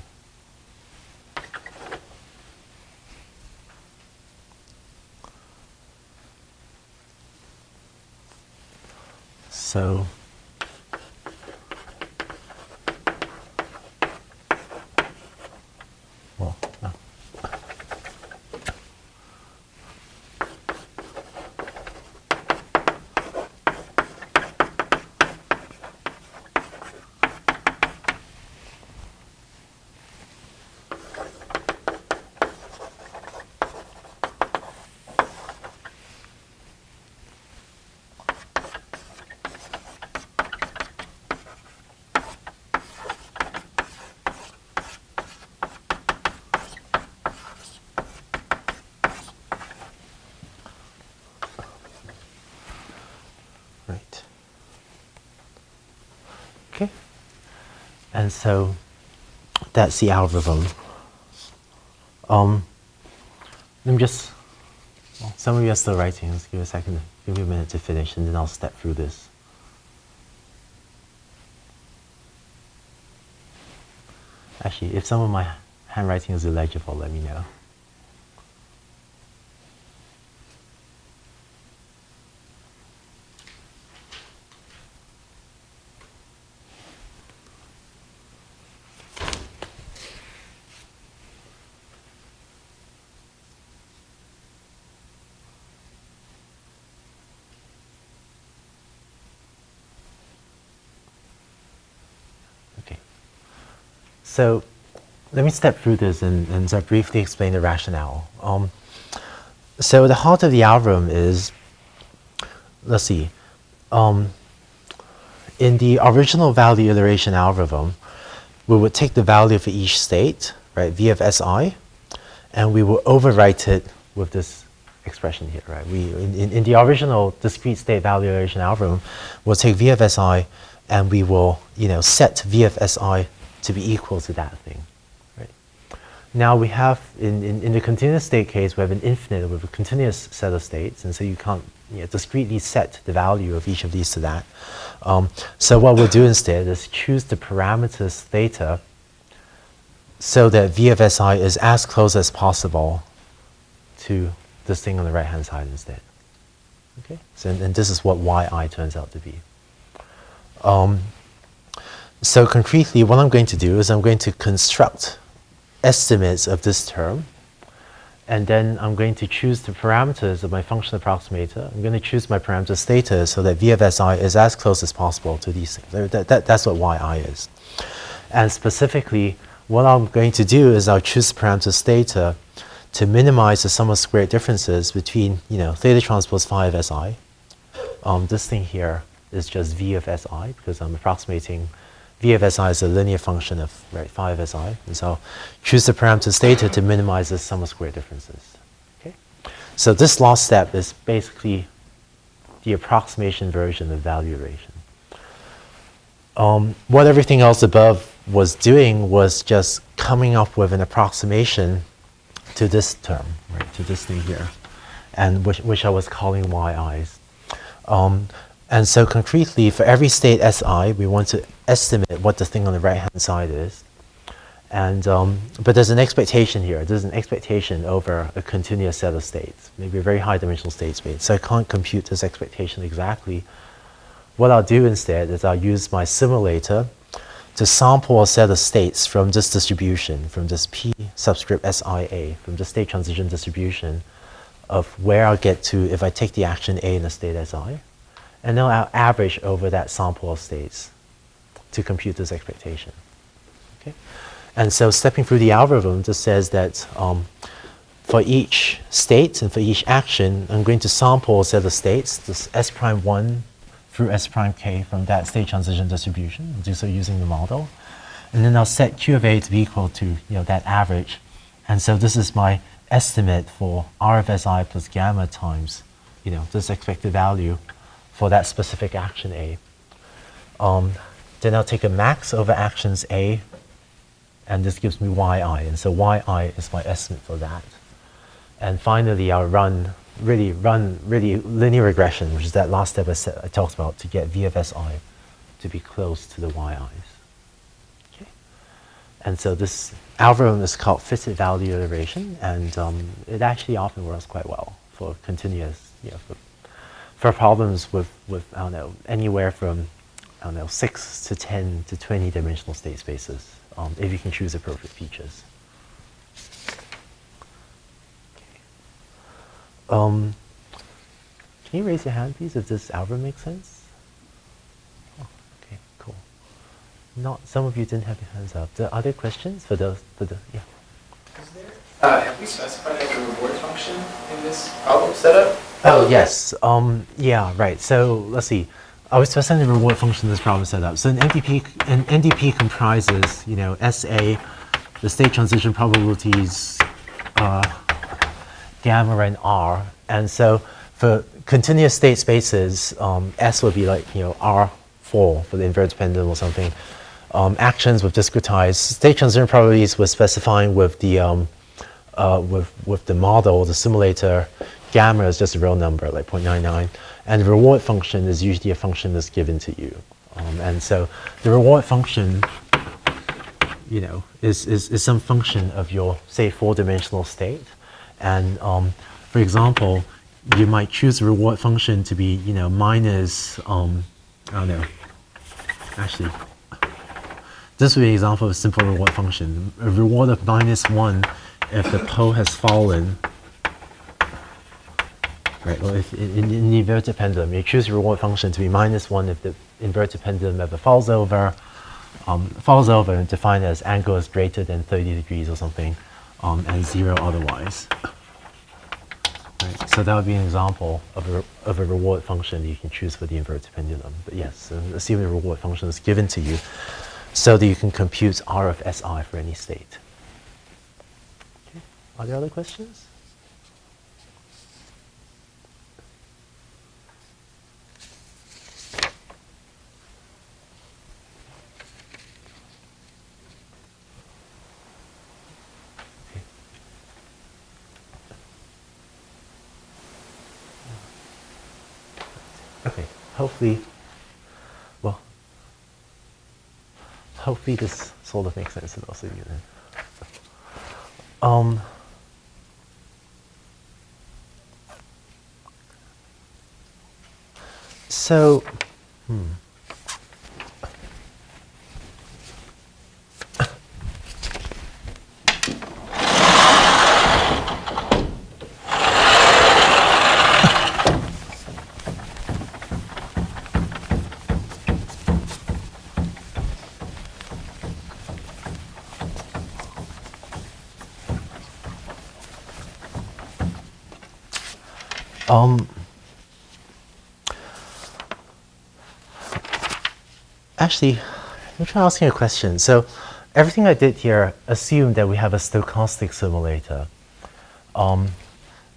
So well, no. Right. Okay. And so that's the algorithm. Let me just, well, some of you are still writing. Let's give a second, give me a minute to finish, and then I'll step through this. Actually, if some of my handwriting is illegible, let me know. Okay. So let me step through this and sort of briefly explain the rationale. So the heart of the algorithm is, let's see, in the original value iteration algorithm, we would take the value for each state, right, v of si, and we will overwrite it with this expression here, right? In the original discrete state value iteration algorithm, we'll take v of si, and we will, set v of si to be equal to that thing, right? Now we have, in the continuous state case, we have an infinite with a continuous set of states, and so you can't discretely set the value of each of these to that. So what we'll do instead is choose the parameters theta so that v of si is as close as possible to this thing on the right-hand side instead. Okay, so and this is what yi turns out to be. So concretely, what I'm going to do is I'm going to construct estimates of this term, and then I'm going to choose the parameters of my function approximator. I'm going to choose my parameters theta so that v of si is as close as possible to these things. That's what yi is. And specifically, what I'm going to do is I'll choose the parameters theta to minimize the sum of squared differences between, theta transpose phi of si. This thing here is just v of si because I'm approximating v of si is a linear function of phi of si, and so choose the parameters theta to minimize the sum of square differences. Okay, so this last step is basically the approximation version of value iteration. What everything else above was doing was just coming up with an approximation to this term, right, to this thing here, and which I was calling yi's. And so concretely, for every state si, we want to estimate what the thing on the right-hand side is. And but there's an expectation here. There's an expectation over a continuous set of states, maybe a very high dimensional state space. So I can't compute this expectation exactly. What I'll do instead is I'll use my simulator to sample a set of states from this distribution, from this P subscript SIA, from the state transition distribution of where I'll get to if I take the action A in a state SI. And then I'll average over that sample of states to compute this expectation. Okay? And so stepping through the algorithm just says that for each state and for each action, I'm going to sample a set of states, this S prime 1 through S prime k from that state transition distribution. I'll do so using the model. And then I'll set Q of A to be equal to that average. And so this is my estimate for R of Si plus gamma times this expected value for that specific action A. Then I'll take a max over actions A, and this gives me yi. And so yi is my estimate for that. And finally, I'll run really linear regression, which is that last step I talked about, to get v of si to be close to the yi's. Okay. And so this algorithm is called fitted value iteration, and it actually often works quite well for continuous, for problems with I don't know, anywhere from, I don't know, 6 to 10 to 20 dimensional state spaces, if you can choose appropriate features. Can you raise your hand, please, if this algorithm makes sense? Oh, okay, cool. Not, some of you didn't have your hands up. Are there questions for those? Yeah. Have we specified like a reward function in this problem setup? Oh, yes. Yeah, right. So let's see. I was specifying the reward function in this problem setup. So an NDP comprises, SA, the state transition probabilities, gamma and R. And so for continuous state spaces, S would be like, R4 for the inverted pendulum or something. Actions with discretized state transition probabilities we're specifying with the model, the simulator. Gamma is just a real number, like 0.99. And the reward function is usually a function that's given to you. And so the reward function, is some function of your, say, 4-dimensional state. And for example, you might choose the reward function to be, minus, I don't know, actually, this would be an example of a simple reward function. A reward of -1 if the pole has fallen. Right, well, if in the inverted pendulum, you choose the reward function to be -1 if the inverted pendulum ever falls over and define it as angle is greater than 30 degrees or something, and 0 otherwise. Right, so that would be an example of a reward function you can choose for the inverted pendulum. But yes, so assume the reward function is given to you so that you can compute R of SI for any state. Okay. Are there other questions? Okay, hopefully this sort of makes sense to those of you then. So, actually, I'm trying asking a question. So everything I did here assumed that we have a stochastic simulator.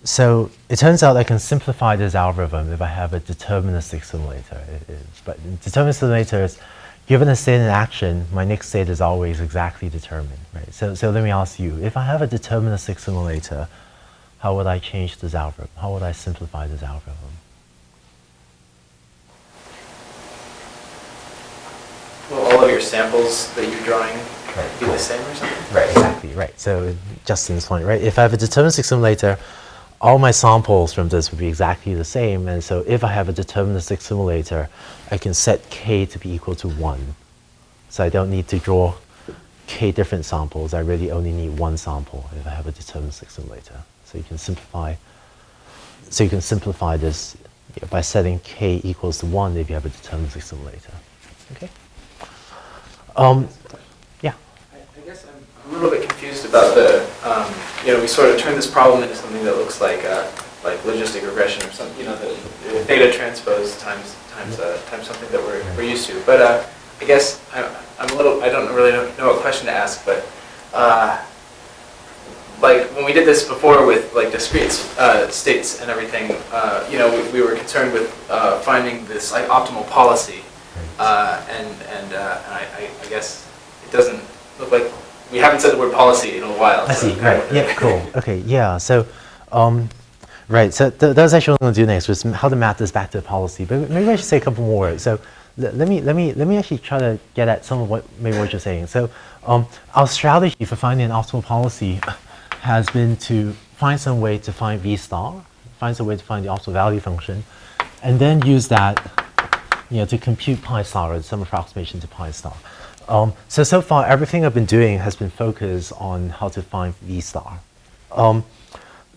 So it turns out I can simplify this algorithm if I have a deterministic simulator. But deterministic simulator is, given a state in action, my next state is always exactly determined, right? So let me ask you, if I have a deterministic simulator, how would I change this algorithm? How would I simplify this algorithm? Will all of your samples that you're drawing be the same or something? Right, exactly, right. So Justin's point, right? If I have a deterministic simulator, all my samples from this would be exactly the same. And so if I have a deterministic simulator, I can set k to be equal to 1. So I don't need to draw k different samples. I really only need one sample if I have a deterministic simulator. So you can simplify. So you can simplify this by setting k equals to 1 if you have a deterministic simulator. Okay. Yeah. I guess I'm a little bit confused about the, we sort of turned this problem into something that looks like logistic regression or something, the theta transpose times something that we're used to. But I guess I don't really know what question to ask, but like when we did this before with like discrete states and everything, we were concerned with finding this like optimal policy. And I guess it doesn't look like we haven't said the word policy in a while. I see. Right. Yeah. Cool. Okay. Yeah. So, right. So that's actually what I'm going to do next, was how to map this back to policy. But maybe I should say a couple more words. So let me actually try to get at some of what you're saying. So our strategy for finding an optimal policy has been to find some way to find V star, find some way to find the optimal value function, and then use that, to compute pi star, or some approximation to pi star. So far, everything I've been doing has been focused on how to find V star.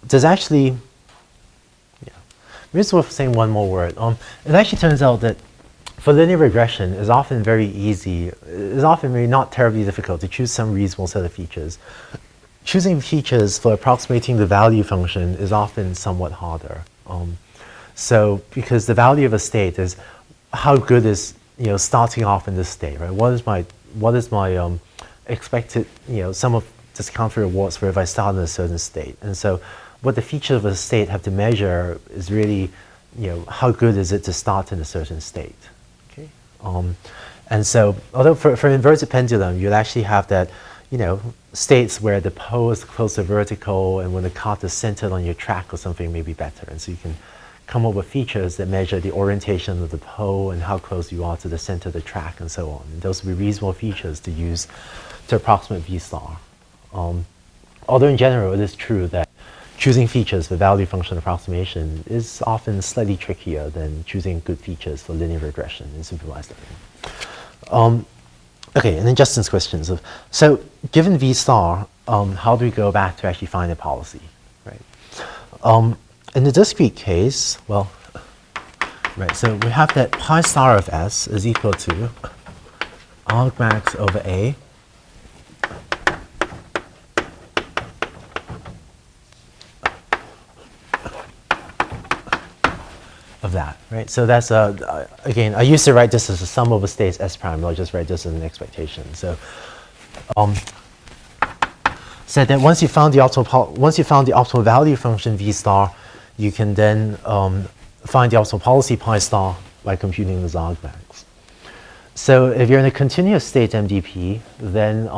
There's actually, maybe it's worth saying one more word. It actually turns out that for linear regression, it's often very easy, it's often really not terribly difficult to choose some reasonable set of features. Choosing features for approximating the value function is often somewhat harder. So, because the value of a state is how good is, starting off in this state, right? What is my expected, sum of discounted rewards for if I start in a certain state? And so, what the features of a state have to measure is really, how good is it to start in a certain state? Okay. And so, although for an inverted pendulum, you'd actually have that, states where the pole is close to vertical, and when the cart is centered on your track or something may be better. And so you can come up with features that measure the orientation of the pole and how close you are to the center of the track and so on. And those would be reasonable features to use to approximate V star. Although in general, it is true that choosing features for value function approximation is often slightly trickier than choosing good features for linear regression in supervised learning. Okay, and then Justin's questions. So given V star, how do we go back to actually find a policy, right? In the discrete case, well, right, so we have that pi star of S is equal to argmax over A of that, right? So that's, again, I used to write this as a sum over states S prime, I'll just write this as an expectation. So, said that once you found the optimal value function V star, you can then find the optimal policy pi star by computing this argmax. So if you're in a continuous state MDP, then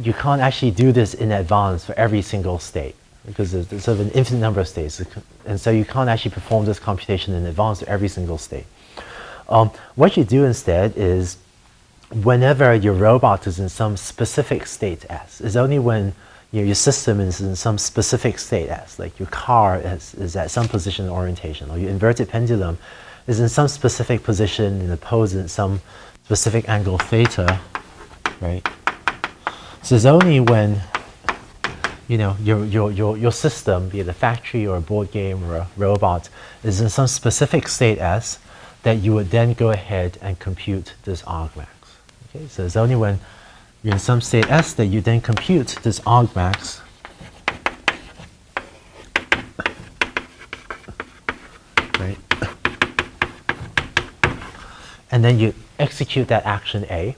you can't actually do this in advance for every single state, because there's sort of an infinite number of states. And so you can't actually perform this computation in advance for every single state. What you do instead is, whenever your robot is in some specific state S, is only when your system is in some specific state S, like your car is at some position orientation, or your inverted pendulum is in some specific position and the pole is in some specific angle theta, right? So it's only when your system, be it a factory or a board game or a robot, is in some specific state S that you would then go ahead and compute this argmax. Okay, so it's only when you're in some state S that you then compute this argmax. Right? And then you execute that action A.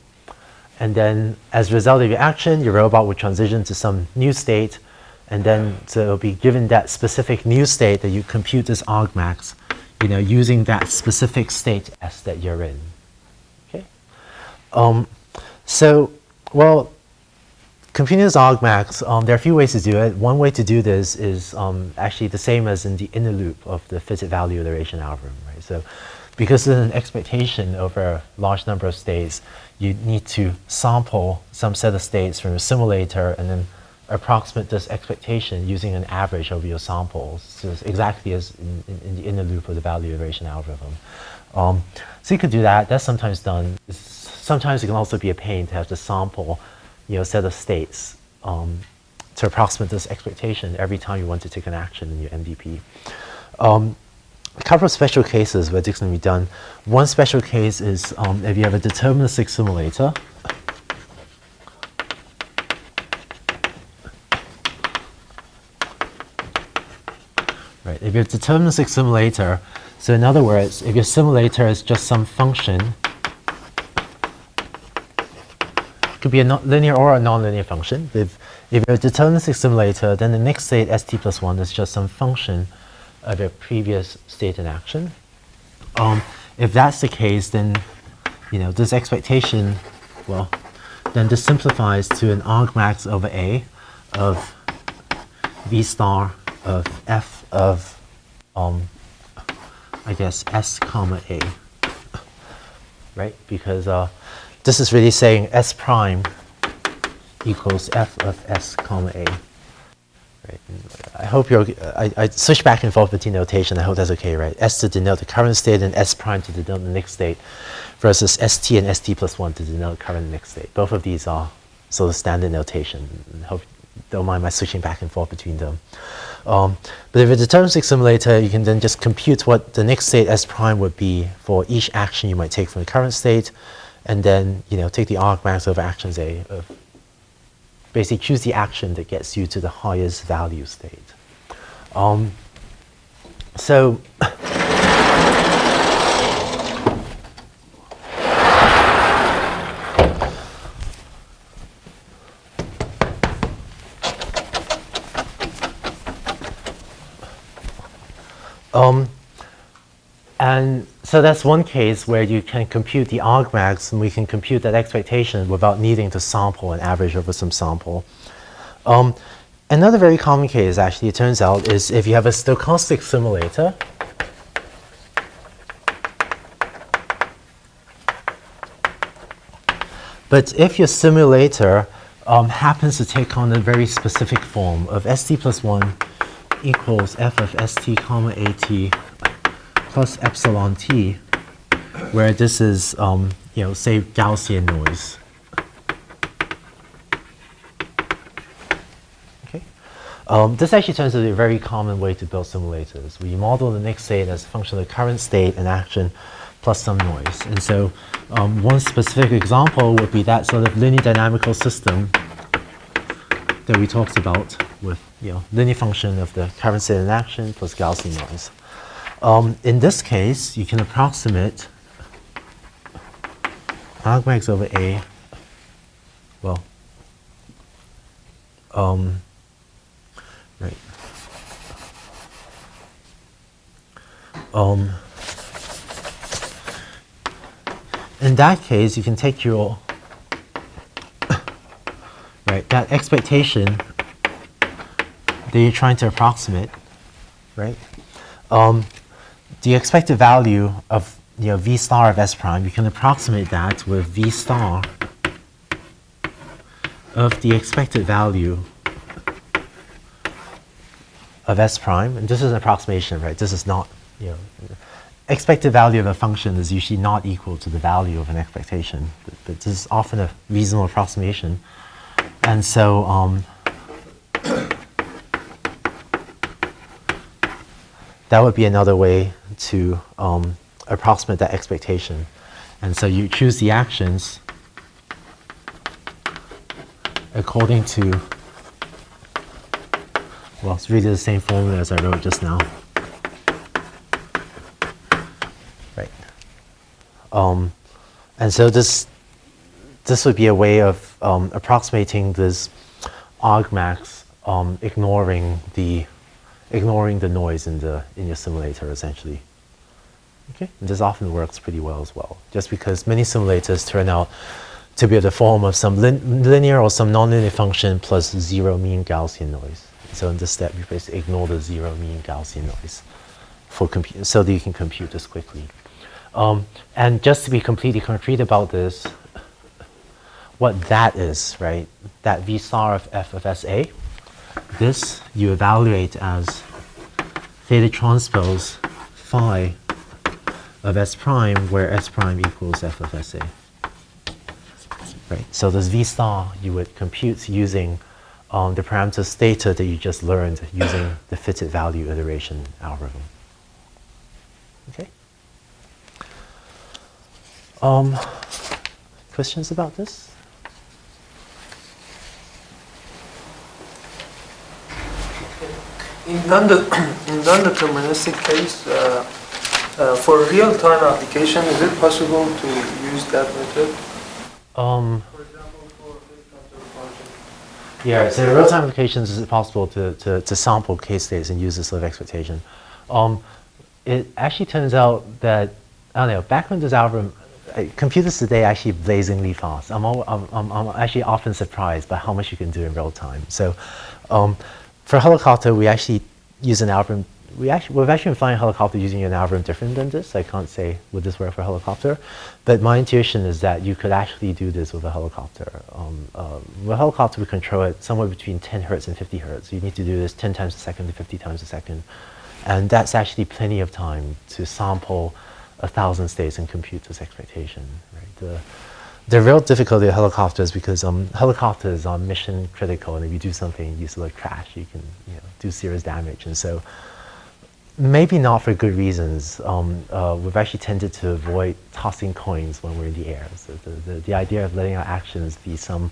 And then as a result of your action, your robot will transition to some new state. And then so it'll be given that specific new state that you compute this argmax, using that specific state S that you're in. Okay? So, well, computing this argmax, there are a few ways to do it. One way to do this is actually the same as in the inner loop of the fitted value iteration algorithm, right? So, because there's an expectation over a large number of states, you need to sample some set of states from a simulator and then approximate this expectation using an average over your samples, so it's exactly as in the inner loop of the value iteration algorithm. So you could do that. That's sometimes done. Sometimes it can also be a pain to have to sample, a set of states to approximate this expectation every time you want to take an action in your MDP. A couple of special cases where this can be done. One special case is if you have a deterministic simulator. Right, if you have a deterministic simulator, so in other words, if your simulator is just some function, it could be a linear or a nonlinear function. If you have a deterministic simulator, then the next state, st plus 1, is just some function of your previous state in action. If that's the case, then this expectation, well, then this simplifies to an argmax over A of V star of F of I guess S comma A. right? Because this is really saying S prime equals f of s comma a. Right. I hope you're, I switch back and forth between notation. I hope that's okay, right? S to denote the current state and S prime to denote the next state versus ST and ST plus 1 to denote current next state. Both of these are sort of standard notation. I hope don't mind my switching back and forth between them. But if it's a deterministic simulator, you can then just compute what the next state S prime would be for each action you might take from the current state, and then take the argmax over actions A of basically choose the action that gets you to the highest value state. And so that's one case where you can compute the argmax, and we can compute that expectation without needing to sample and average over some sample. Another very common case, actually, it turns out, is if you have a stochastic simulator. But if your simulator happens to take on a very specific form of st plus 1 equals f of st comma at plus epsilon t, where this is, say, Gaussian noise. Okay, this actually turns out to be a very common way to build simulators. We model the next state as a function of the current state and action plus some noise. And so one specific example would be that sort of linear dynamical system that we talked about with linear function of the current state and action plus Gaussian noise. In this case, you can approximate argmax over A, well, right. In that case, you can take your, right, that expectation that you're trying to approximate, right? The expected value of v star of s prime, you can approximate that with v star of the expected value of s prime, and this is an approximation, right? This is not, expected value of a function is usually not equal to the value of an expectation, but this is often a reasonable approximation, and so that would be another way to approximate that expectation. And so you choose the actions according to, well, it's really the same formula as I wrote just now. Right. And so this would be a way of approximating this argmax, ignoring the noise in your simulator, essentially. Okay, and this often works pretty well as well, just because many simulators turn out to be the form of some linear or some nonlinear function plus zero mean Gaussian noise. So in this step, you basically ignore the zero mean Gaussian noise so that you can compute this quickly. And just to be completely concrete about this, what that is, right? That v star of f of sa. This you evaluate as theta transpose phi of s prime, where s prime equals f of sa. Right. So this v star you would compute using the parameters theta that you just learned using the fitted value iteration algorithm. Okay. Questions about this? In non-deterministic case, for real-time application, is it possible to use that method? For example, for this control function. Yeah, so in real-time applications, is it possible to sample case states and use this sort of expectation? It actually turns out that, I don't know, back when this algorithm, computers today are actually blazingly fast. I'm actually often surprised by how much you can do in real time. So for helicopter, we actually use an algorithm we've actually been flying a helicopter using an algorithm different than this. I can't say would this work for a helicopter, but my intuition is that you could actually do this with a helicopter. With a helicopter, we control it somewhere between 10 hertz and 50 hertz. You need to do this 10 times a second to 50 times a second, and that's actually plenty of time to sample 1,000 states and compute this expectation. Right? The real difficulty of helicopters, because helicopters are mission critical, and if you do something, you sort of crash, you can do serious damage. And so, maybe not for good reasons, we've actually tended to avoid tossing coins when we're in the air. So the idea of letting our actions be some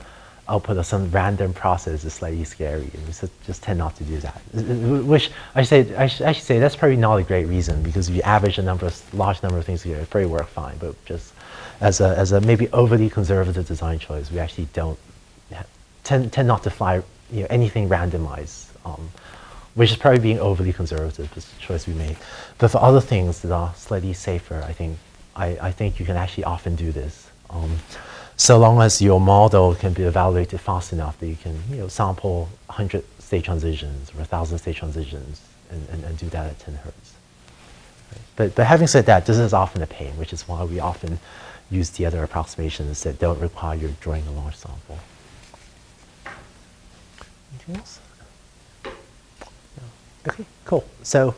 output of some random process is slightly scary, and we just tend not to do that. Which I should say that's probably not a great reason, because if you average a large number of things together, it probably work fine. But just as a maybe overly conservative design choice, we actually don't tend not to fly anything randomized, which is probably being overly conservative. Is the choice we made. But for other things that are slightly safer, I think you can actually often do this. So long as your model can be evaluated fast enough that you can sample 100 state transitions or 1,000 state transitions and do that at 10 hertz. Right? But having said that, this is often a pain, which is why we often use the other approximations that don't require you drawing a large sample. Anything else? No. Okay, cool. So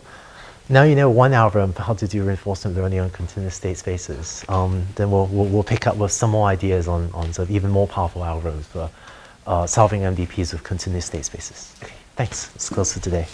now you know one algorithm for how to do reinforcement learning on continuous state spaces. Then we'll pick up with some more ideas on sort of even more powerful algorithms for solving MDPs with continuous state spaces. Okay, thanks. Let's close for today.